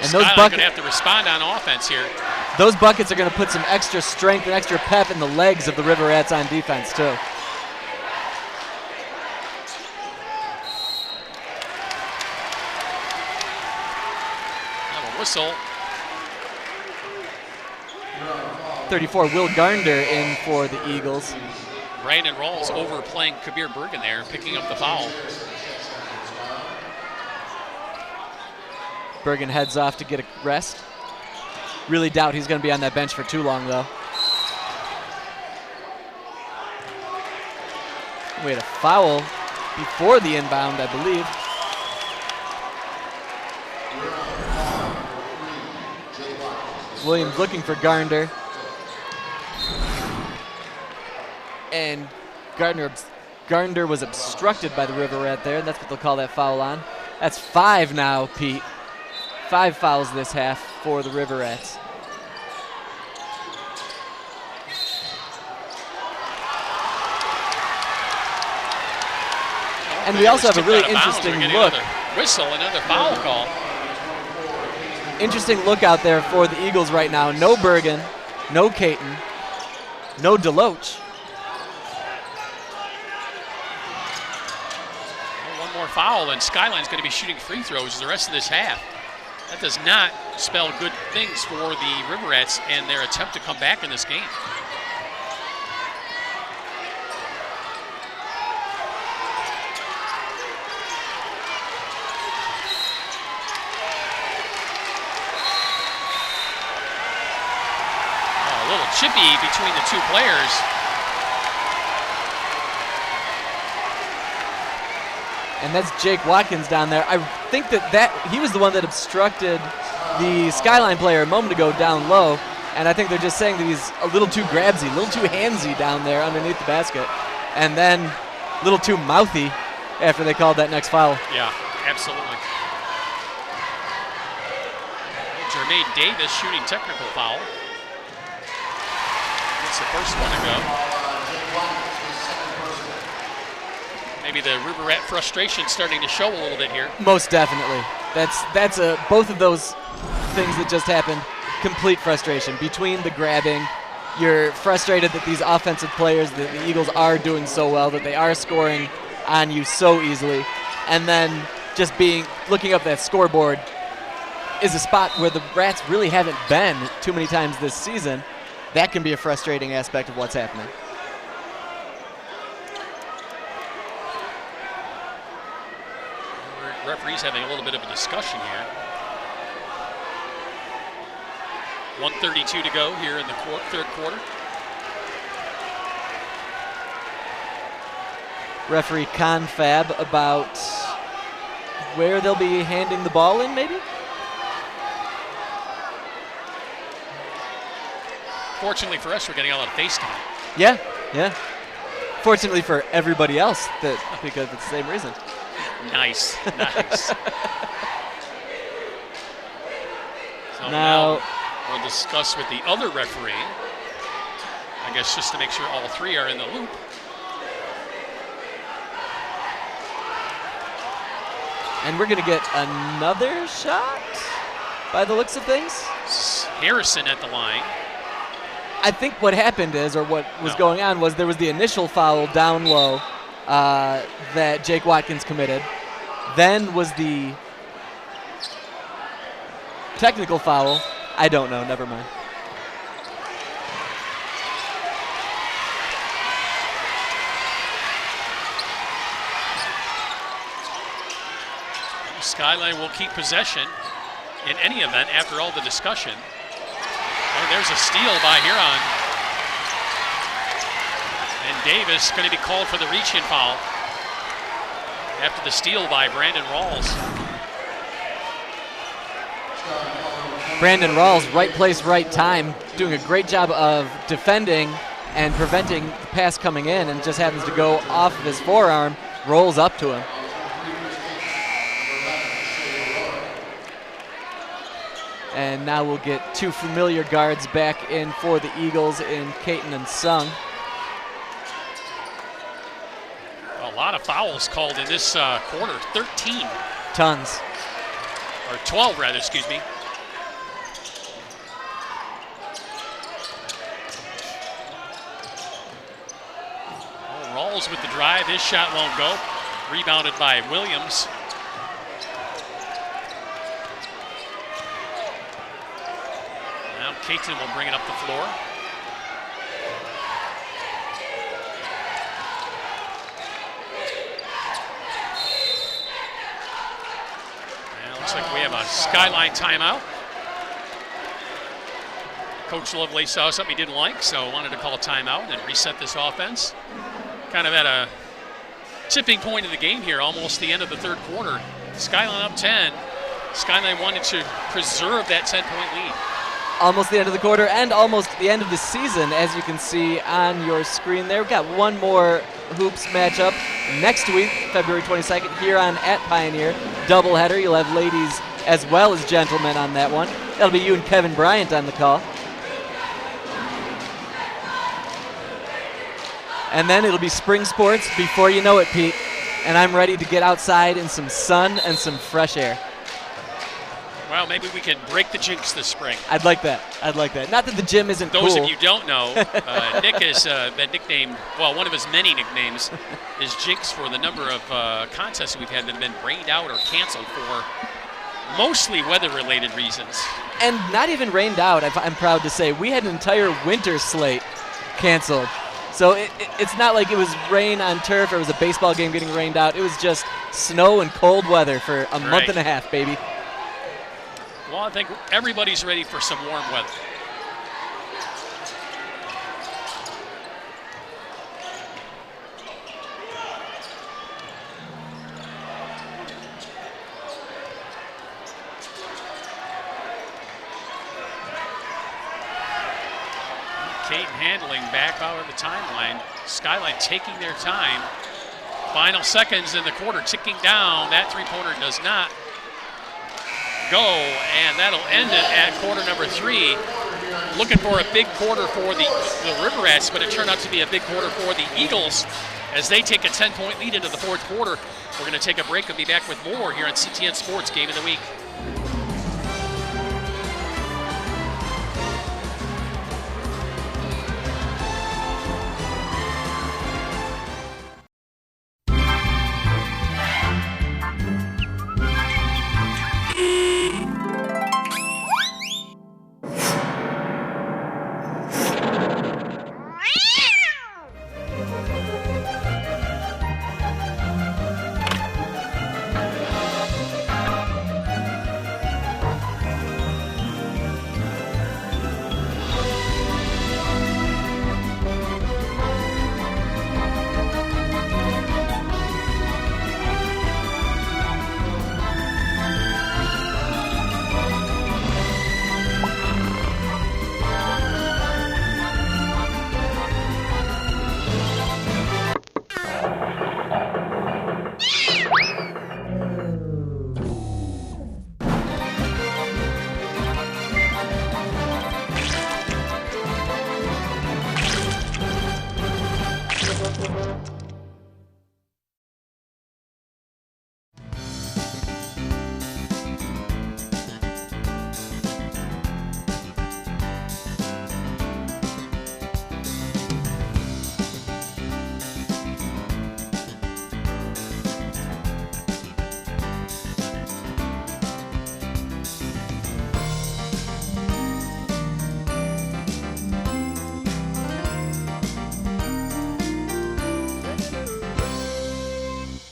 And those Skyline's buckets going to have to respond on offense here. Those buckets are going to put some extra strength and extra pep in the legs of the River Rats on defense too. Have a whistle. 34, Will Garnder in for the Eagles. Brandon Rawls overplaying Kabir Bergen there, picking up the foul. Bergen heads off to get a rest. Really doubt he's going to be on that bench for too long, though. We had a foul before the inbound, I believe. Williams looking for Garnder. And Garnder was obstructed by the River Rat there, and that's what they'll call that foul on. That's 5 now, Pete. 5 fouls this half for the River Rats. And we also have a really interesting look. Whistle, another foul call. Interesting look out there for the Eagles right now. No Bergen, no Caton, no Deloach. One more foul, and Skyline's going to be shooting free throws the rest of this half. That does not spell good things for the River Rats and their attempt to come back in this game. A little chippy between the two players. And that's Jake Watkins down there. I think that he was the one that obstructed the Skyline player a moment ago down low. And I think they're just saying that he's a little too grabsy, a little too handsy down there underneath the basket. And then a little too mouthy after they called that next foul. Yeah, absolutely. Jermaine Davis shooting technical foul. That's the first one to go. Maybe the River Rat frustration starting to show a little bit here. Most definitely. That's both of those things that just happened. Complete frustration between the grabbing. You're frustrated that these offensive players, that the Eagles are doing so well, that they are scoring on you so easily, and then just looking up that scoreboard is a spot where the Rats really haven't been too many times this season. That can be a frustrating aspect of what's happening. Referees having a little bit of a discussion here. 1:32 to go here in the third quarter. Referee confab about where they'll be handing the ball in, maybe? Fortunately for us, we're getting a lot of FaceTime. Yeah. Fortunately for everybody else, because it's the same reason. Nice. So now we'll discuss with the other referee, I guess just to make sure all three are in the loop. And we're going to get another shot by the looks of things. Harrison at the line. I think what happened is, or what was going on was there was the initial foul down low that Jake Watkins committed. Then was the technical foul. I don't know, never mind. Skyline will keep possession in any event after all the discussion. Oh, there's a steal by Huron. And Davis going to be called for the reach-in foul after the steal by Brandon Rawls. Brandon Rawls, right place, right time, doing a great job of defending and preventing the pass coming in, and just happens to go off of his forearm, rolls up to him. And now we'll get two familiar guards back in for the Eagles in Caton and Sung. A lot of fouls called in this quarter, 13. Tons. Or 12 rather, excuse me. Rawls with the drive, his shot won't go. Rebounded by Williams. Now Caton will bring it up the floor. Now looks like we have a Skyline timeout. Coach Lovelace saw something he didn't like, so wanted to call a timeout and reset this offense. Kind of at a tipping point of the game here, almost the end of the third quarter. Skyline up 10. Skyline wanted to preserve that 10-point lead. Almost the end of the quarter and almost the end of the season, as you can see on your screen there. We've got one more hoops matchup next week, February 22nd, Huron at Pioneer. Doubleheader. You'll have ladies as well as gentlemen on that one. That'll be you and Kevin Bryant on the call. And then it'll be spring sports before you know it, Pete. And I'm ready to get outside in some sun and some fresh air. Well, maybe we can break the jinx this spring. I'd like that. I'd like that. Not that the gym isn't Those cool. of you don't know, Nick is that nickname, well, one of his many nicknames is Jinx for the number of contests we've had that have been rained out or canceled for mostly weather-related reasons. And not even rained out, I'm proud to say. We had an entire winter slate canceled. So it's not like it was rain on turf or it was a baseball game getting rained out. It was just snow and cold weather for a month and a half, baby. Well, I think everybody's ready for some warm weather. Caton handling back out of the timeline. Skyline taking their time. Final seconds in the quarter ticking down. That three-pointer does not go, and that'll end it at quarter number 3. Looking for a big quarter for the Riverettes, but it turned out to be a big quarter for the Eagles as they take a 10-point lead into the fourth quarter. We're going to take a break and be back with more here on CTN Sports Game of the Week.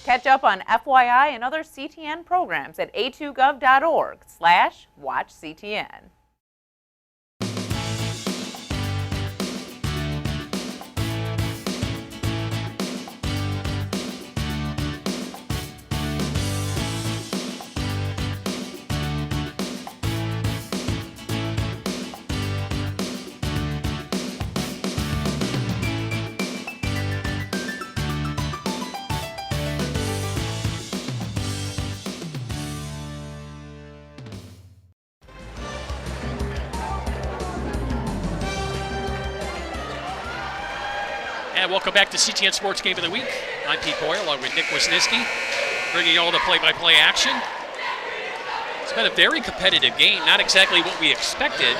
Catch up on FYI and other CTN programs at a2gov.org/watchctn. And welcome back to CTN Sports Game of the Week. I'm Pete Boyle along with Nick Wisniewski, bringing you all the play-by-play action. It's been a very competitive game, not exactly what we expected,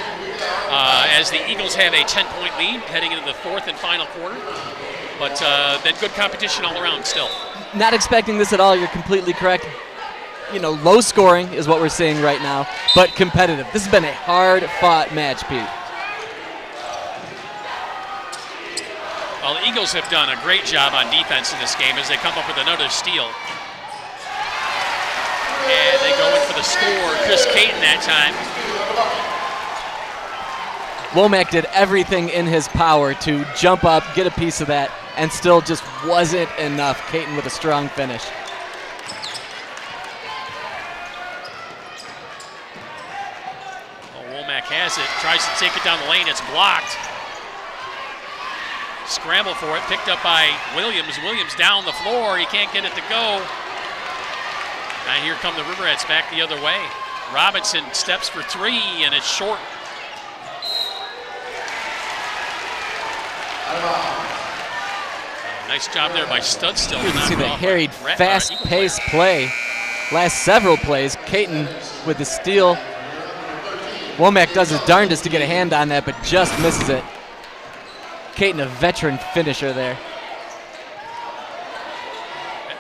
as the Eagles have a 10-point lead heading into the fourth and final quarter. But then good competition all around still. Not expecting this at all. You're completely correct. You know, low scoring is what we're seeing right now, but competitive. This has been a hard-fought match, Pete. Well, the Eagles have done a great job on defense in this game as they come up with another steal. And they go in for the score. Chris Caton that time. Womack did everything in his power to jump up, get a piece of that, and still just wasn't enough. Caton with a strong finish. Well, Womack has it, tries to take it down the lane. It's blocked. Scramble for it, picked up by Williams. Williams down the floor, he can't get it to go. And here come the Riverheads back the other way. Robinson steps for three, and it's short. Nice job there by Studstill. You can see the harried, fast-paced play. Last several plays, Caton with the steal. Womack does his darndest to get a hand on that, but just misses it. Caton, a veteran finisher there.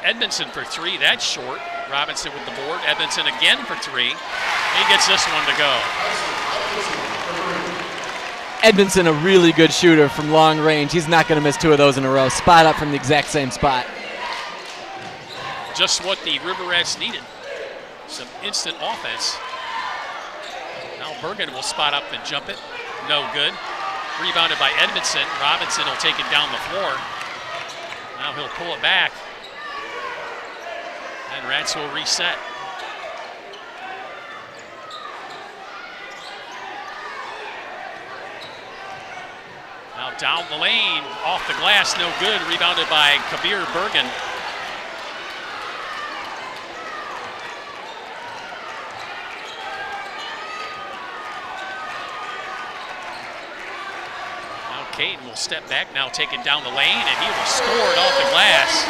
Edmondson for three, that's short. Robinson with the board. Edmondson again for three. He gets this one to go. Edmondson, a really good shooter from long range. He's not going to miss two of those in a row. Spot up from the exact same spot. Just what the Riverheads needed. Some instant offense. Now Bergen will spot up and jump it. No good. Rebounded by Edmondson. Robinson will take it down the floor. Now he'll pull it back. And Rats will reset. Now down the lane, off the glass, no good. Rebounded by Kabir Bergen. Caton will step back now, take it down the lane, and he will score it off the glass.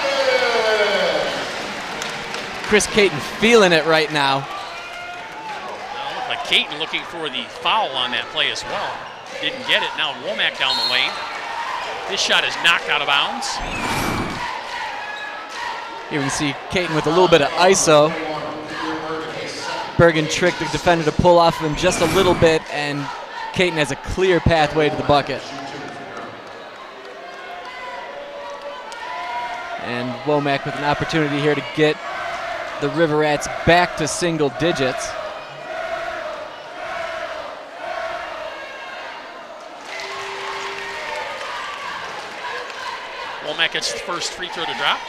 Chris Caton feeling it right now. Now, looked like Caton looking for the foul on that play as well. Didn't get it. Now Womack down the lane. This shot is knocked out of bounds. Here we see Caton with a little bit of ISO. Bergen tricked the defender to pull off of him just a little bit, and Caton has a clear pathway to the bucket. And Womack with an opportunity here to get the River Rats back to single digits. Womack gets the first free throw to drop.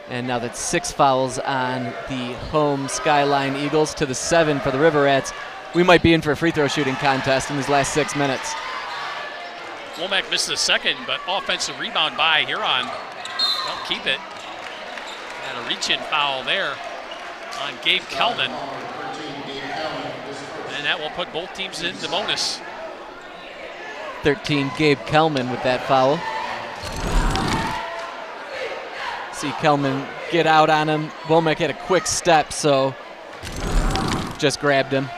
And now that's 6 fouls on the home Skyline Eagles to the 7 for the River Rats. We might be in for a free throw shooting contest in these last 6 minutes. Womack missed the second, but offensive rebound by Huron. Well, keep it. And a reach-in foul there on Gabe Kelman. And that will put both teams in the bonus. 13, Gabe Kelman with that foul. See Kelman get out on him. Womack had a quick step, so just grabbed him.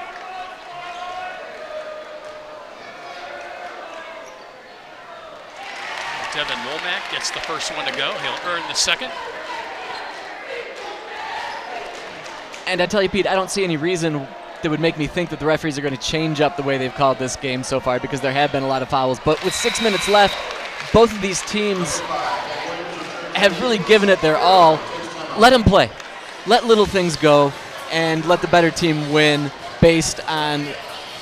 Devin Womack gets the first one to go. He'll earn the second. And I tell you, Pete, I don't see any reason that would make me think that the referees are going to change up the way they've called this game so far, because there have been a lot of fouls. But with 6 minutes left, both of these teams have really given it their all. Let them play. Let little things go and let the better team win based on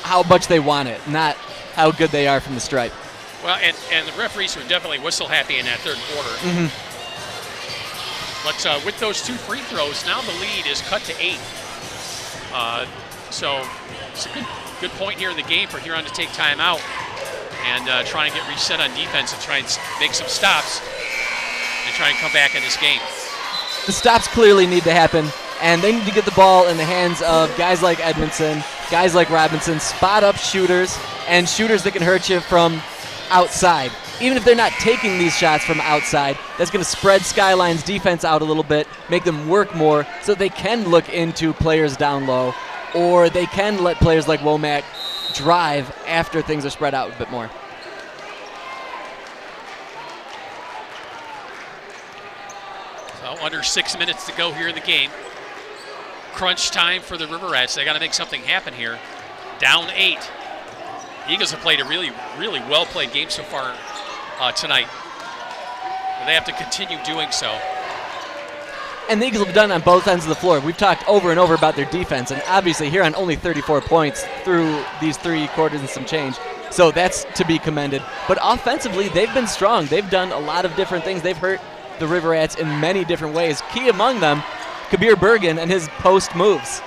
how much they want it, not how good they are from the stripe. Well, and the referees were definitely whistle happy in that third quarter. Mm-hmm. But with those 2 free throws, now the lead is cut to 8. So it's a good point here in the game for Huron to take time out and try and get reset on defense and try and make some stops and try and come back in this game. The stops clearly need to happen, and they need to get the ball in the hands of guys like Edmondson, guys like Robinson, spot up shooters and shooters that can hurt you from outside. Even if they're not taking these shots from outside, that's going to spread Skyline's defense out a little bit, make them work more so they can look into players down low, or they can let players like Womack drive after things are spread out a bit more. So under 6 minutes to go here in the game. Crunch time for the River Rats. They got to make something happen here. Down 8. Eagles have played a really, really well-played game so far tonight. But they have to continue doing so. And the Eagles have done on both ends of the floor. We've talked over and over about their defense, and obviously here on only 34 points through these 3 quarters and some change. So that's to be commended. But offensively, they've been strong. They've done a lot of different things. They've hurt the River Rats in many different ways. Key among them, Kabir Bergen and his post moves.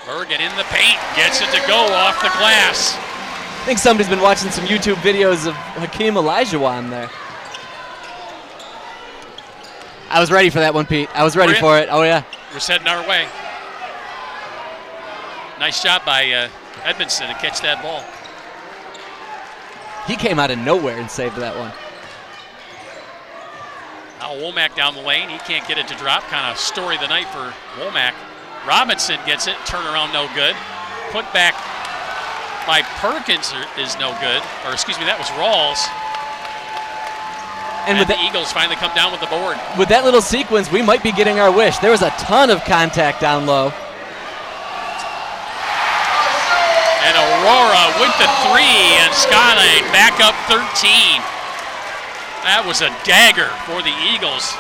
Bergen in the paint, gets it to go off the glass. I think somebody's been watching some YouTube videos of Hakeem Olajuwon there. I was ready for that one, Pete. I was ready for it. Oh, yeah. We're heading our way. Nice job by Edmondson to catch that ball. He came out of nowhere and saved that one. Now Womack down the lane. He can't get it to drop. Kind of story of the night for Womack. Robinson gets it. Turnaround no good. Put back by Perkins is no good. Or excuse me, that was Rawls. And the Eagles finally come down with the board. With that little sequence, we might be getting our wish. There was a ton of contact down low. And Aurora with the 3, and Skyline back up 13. That was a dagger for the Eagles.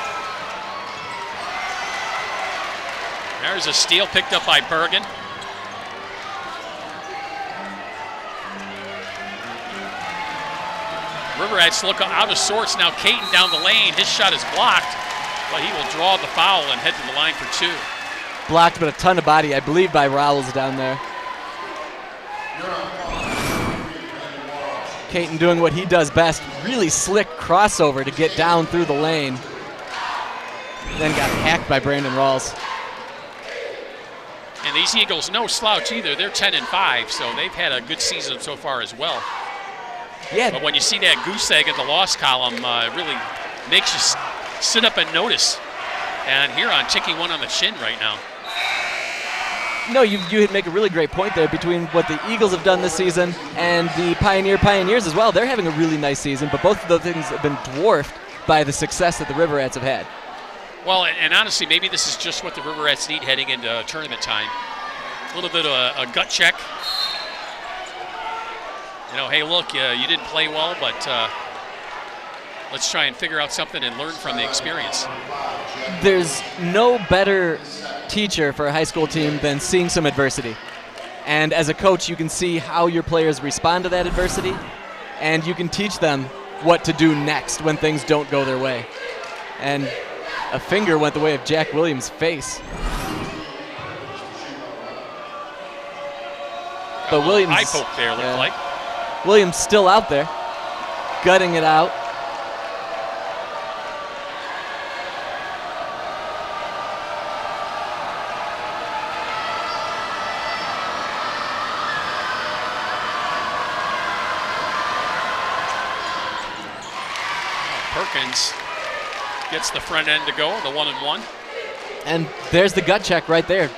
There's a steal picked up by Bergen. River Rats look out of sorts now. Caton down the lane. His shot is blocked, but he will draw the foul and head to the line for 2. Blocked, but a ton of body, I believe, by Rowles down there. Caton doing what he does best, really slick crossover to get down through the lane. Then got hacked by Brandon Rawls. And these Eagles, no slouch either. They're 10-5, so they've had a good season so far as well. Yeah. But when you see that goose egg at the loss column, it really makes you sit up and notice. And Huron taking one on the chin right now. No, you make a really great point there between what the Eagles have done this season and the Pioneers as well. They're having a really nice season, but both of those things have been dwarfed by the success that the River Rats have had. Well, and honestly, maybe this is just what the River Rats need heading into tournament time. A little bit of a gut check. You know, hey, look, you didn't play well, but let's try and figure out something and learn from the experience. There's no better teacher for a high school team than seeing some adversity. And as a coach, you can see how your players respond to that adversity, and you can teach them what to do next when things don't go their way. And a finger went the way of Jack Williams' face. But Williams, eye poke there, looked like. Williams still out there, gutting it out. Perkins gets the front end to go, the 1-and-1. And there's the gut check right there,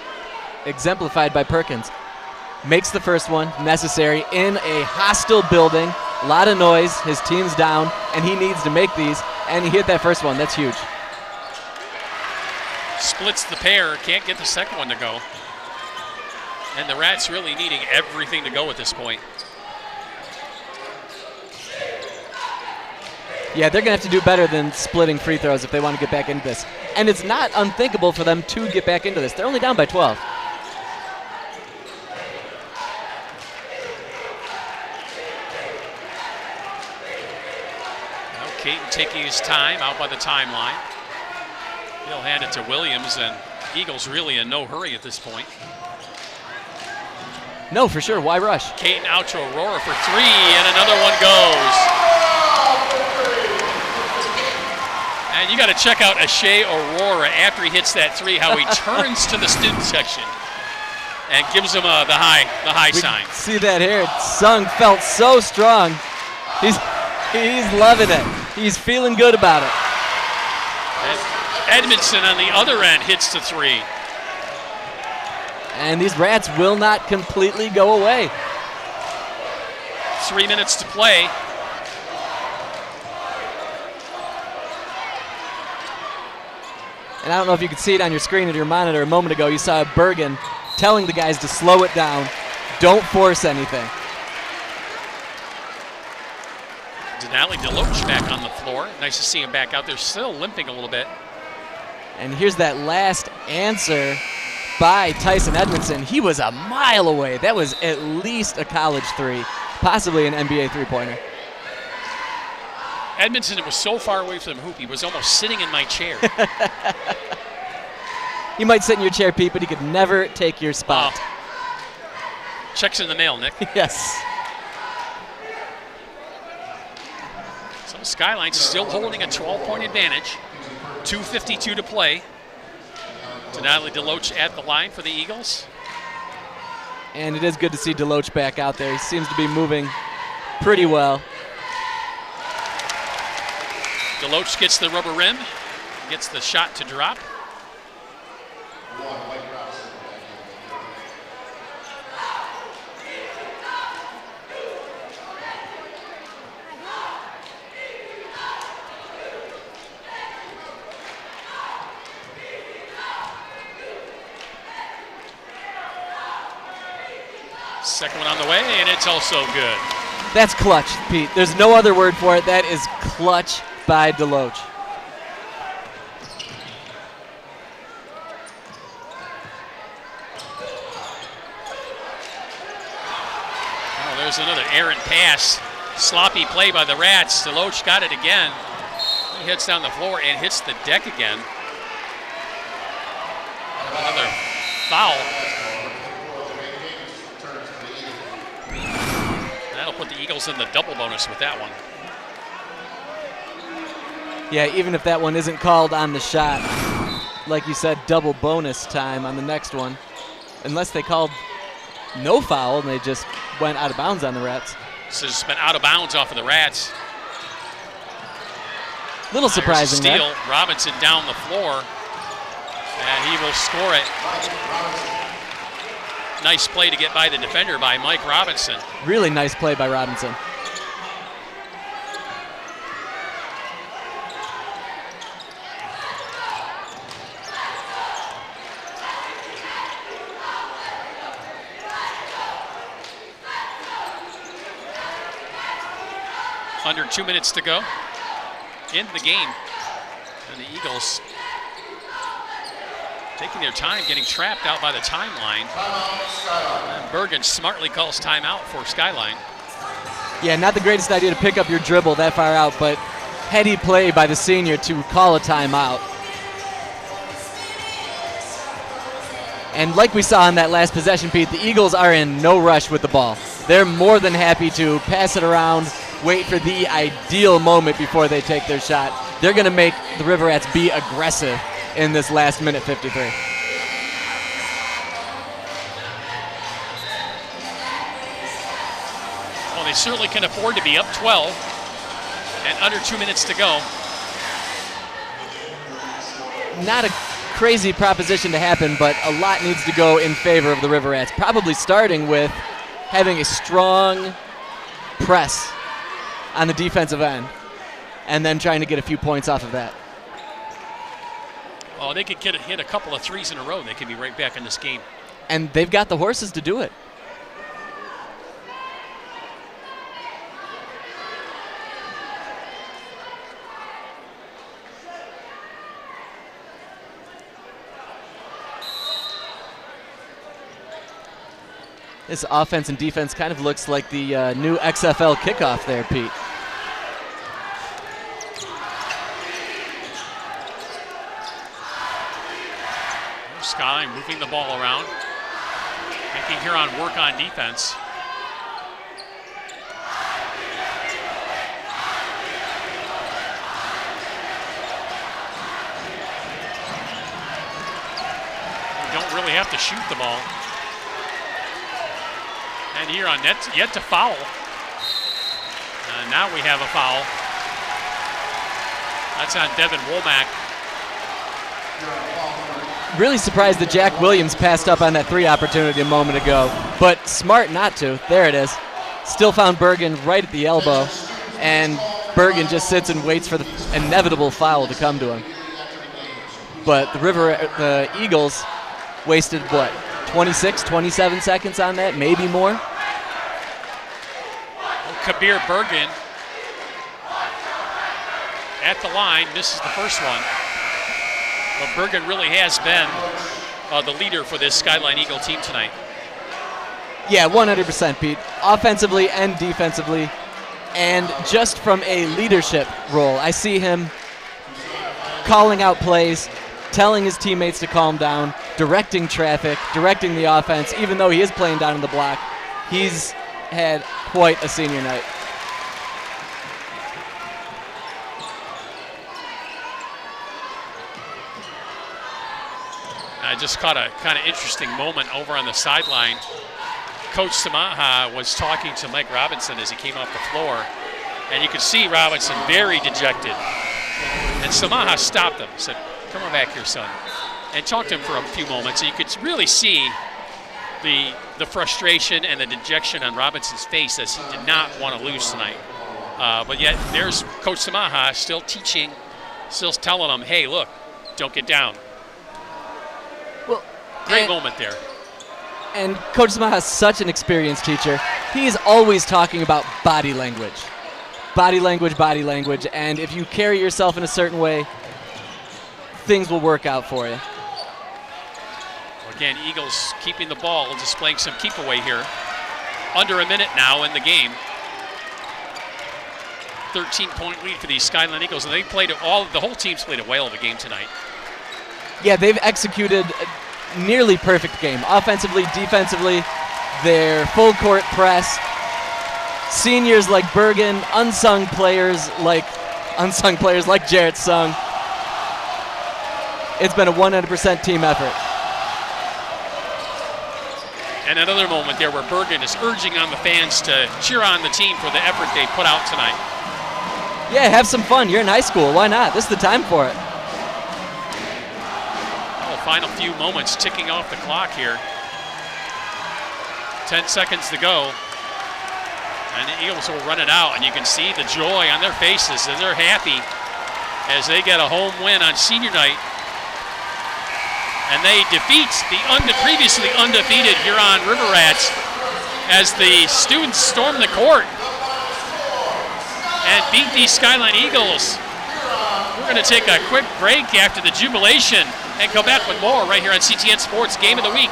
exemplified by Perkins. Makes the first one necessary in a hostile building. A lot of noise. His team's down, and he needs to make these. And he hit that first one. That's huge. Splits the pair. Can't get the second one to go. And the Rats really needing everything to go at this point. Yeah, they're going to have to do better than splitting free throws if they want to get back into this. And it's not unthinkable for them to get back into this. They're only down by 12. Caton taking his time out by the timeline. He'll hand it to Williams, and Eagles really in no hurry at this point. No, for sure. Why rush? Caton out to Aurora for 3, and another one goes. And you got to check out Ashay Aurora after he hits that 3, how he turns to the student section. and gives him the high sign. See that here? Sung felt so strong. He's loving it. He's feeling good about it. And Edmondson on the other end hits the 3. And these Rats will not completely go away. 3 minutes to play. And I don't know if you could see it on your screen or your monitor a moment ago. You saw Bergen telling the guys to slow it down. Don't force anything. Denali Deloach back on the floor. Nice to see him back out there, still limping a little bit. And here's that last answer by Tyson Edmondson. He was a mile away. That was at least a college 3, possibly an NBA 3-pointer. Edmondson was so far away from the hoop, he was almost sitting in my chair. You might sit in your chair, Pete, but he could never take your spot. Checks in the mail, Nick. Yes. So Skyline still holding a 12-point advantage. 2:52 to play. Denali Deloach at the line for the Eagles. And it is good to see Deloach back out there. He seems to be moving pretty well. Deloach gets the rubber rim, gets the shot to drop. Second one on the way, and it's also good. That's clutch, Pete. There's no other word for it. That is clutch by Deloach. Oh, there's another errant pass. Sloppy play by the Rats. Deloach got it again. He hits down the floor and hits the deck again. Another foul. That'll put the Eagles in the double bonus with that one. Yeah, even if that one isn't called on the shot, like you said, double bonus time on the next one. Unless they called no foul and they just went out of bounds on the Rats. This has been out of bounds off of the Rats. Little surprising steal. there. Robinson down the floor, and he will score it. Nice play to get by the defender by Mike Robinson. Really nice play by Robinson. Under 2 minutes to go in the game. And the Eagles taking their time, getting trapped out by the timeline. And Bergen smartly calls timeout for Skyline. Yeah, not the greatest idea to pick up your dribble that far out, but heady play by the senior to call a timeout. And like we saw in that last possession, Pete, the Eagles are in no rush with the ball. They're more than happy to pass it around, wait for the ideal moment before they take their shot. They're going to make the River Rats be aggressive in this last minute 53. Well, they certainly can afford to be up 12 and under 2 minutes to go. Not a crazy proposition to happen, but a lot needs to go in favor of the River Rats, probably starting with having a strong press on the defensive end and then trying to get a few points off of that. Oh, they could hit a couple of threes in a row. They could be right back in this game. And they've got the horses to do it. This offense and defense kind of looks like the new XFL kickoff there, Pete. Skyline moving the ball around, making Huron work on defense. They don't really have to shoot the ball. And Huron yet to foul. Now we have a foul. That's on Devin Womack. Really surprised that Jack Williams passed up on that 3 opportunity a moment ago, but smart not to. There it is. Still found Bergen right at the elbow, and Bergen just sits and waits for the inevitable foul to come to him. But the Eagles wasted, what, 26, 27 seconds on that, maybe more? Kabir Bergen at the line, misses the first one. But Bergen really has been the leader for this Skyline Eagle team tonight. Yeah, 100%, Pete. Offensively and defensively. And just from a leadership role, I see him calling out plays, telling his teammates to calm down, directing traffic, directing the offense. Even though he is playing down in the block, he's had quite a senior night. I just caught a kind of interesting moment over on the sideline. Coach Samaha was talking to Mike Robinson as he came off the floor, and you could see Robinson very dejected. And Samaha stopped him, said, "Come on back here, son," and talked to him for a few moments. And you could really see the frustration and the dejection on Robinson's face as he did not want to lose tonight. But yet there's Coach Samaha still teaching, still telling him, "Hey, look, don't get down." Well, great moment there. And Coach Samaha is such an experienced teacher. He's always talking about body language. Body language, body language. And if you carry yourself in a certain way, things will work out for you. Again, Eagles keeping the ball, displaying some keep away here. Under a minute now in the game. 13-point lead for these Skyline Eagles, and they played the whole team's played a whale of a game tonight. Yeah, they've executed a nearly perfect game. Offensively, defensively, their full court press. Seniors like Bergen, unsung players like Jarrett Sung. It's been a 100% team effort. And another moment there where Bergen is urging on the fans to cheer on the team for the effort they put out tonight. Yeah, have some fun. You're in high school. Why not? This is the time for it. Final few moments ticking off the clock here. 10 seconds to go. And the Eagles will run it out, and you can see the joy on their faces as they're happy as they get a home win on senior night. And they defeat the previously undefeated Huron River Rats as the students storm the court and beat these Skyline Eagles. We're going to take a quick break after the jubilation and come back with more right here on CTN Sports Game of the Week.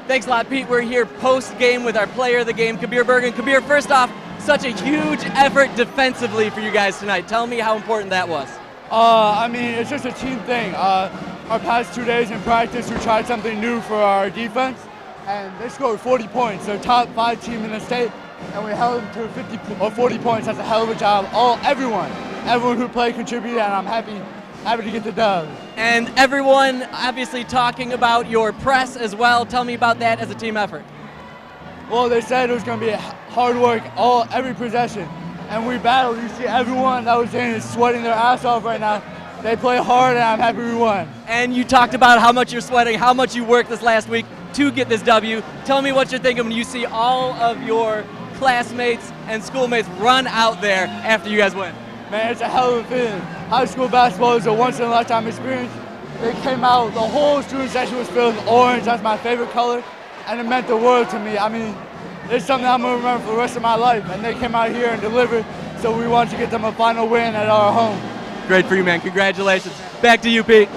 Thanks a lot, Pete. We're here post-game with our player of the game, Kabir Bergen. Kabir, first off, such a huge effort defensively for you guys tonight. Tell me how important that was. I mean, it's just a team thing. Our past 2 days in practice, we tried something new for our defense, and they scored 40 points. They're top 5 team in the state, and we held them to 50 or 40 points. That's a hell of a job. Everyone who played contributed, and I'm happy to get the dub. And everyone obviously talking about your press as well. Tell me about that as a team effort. Well, they said it was going to be hard work every possession, and we battled. You see everyone that was in is sweating their ass off right now. They play hard, and I'm happy we won. And you talked about how much you're sweating, how much you worked this last week to get this W. Tell me what you're thinking when you see all of your classmates and schoolmates run out there after you guys win. Man, it's a hell of a feeling. High school basketball is a once-in-a-lifetime experience. They came out, the whole student section was filled with orange. That's my favorite color, and it meant the world to me. I mean, it's something I'm going to remember for the rest of my life, and they came out here and delivered, so we wanted to get them a final win at our home. Great for you, man. Congratulations. Back to you, Pete.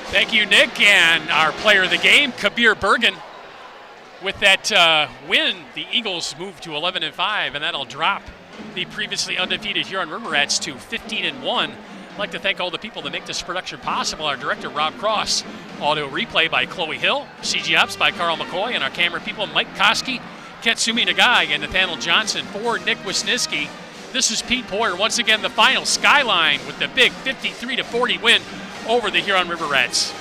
Thank you, Nick, and our player of the game, Kabir Bergen, With that win, the Eagles move to 11-5, and that'll drop the previously undefeated Huron River Rats to 15-1. I'd like to thank all the people that make this production possible. Our director, Rob Cross. Audio replay by Chloe Hill. CG Ops by Carl McCoy. And our camera people, Mike Koski, Katsumi Nagai, and Nathaniel Johnson. For Nick Wisniewski, this is Pete Poyer. Once again, the final Skyline with the big 53-40 win over the Huron River Rats.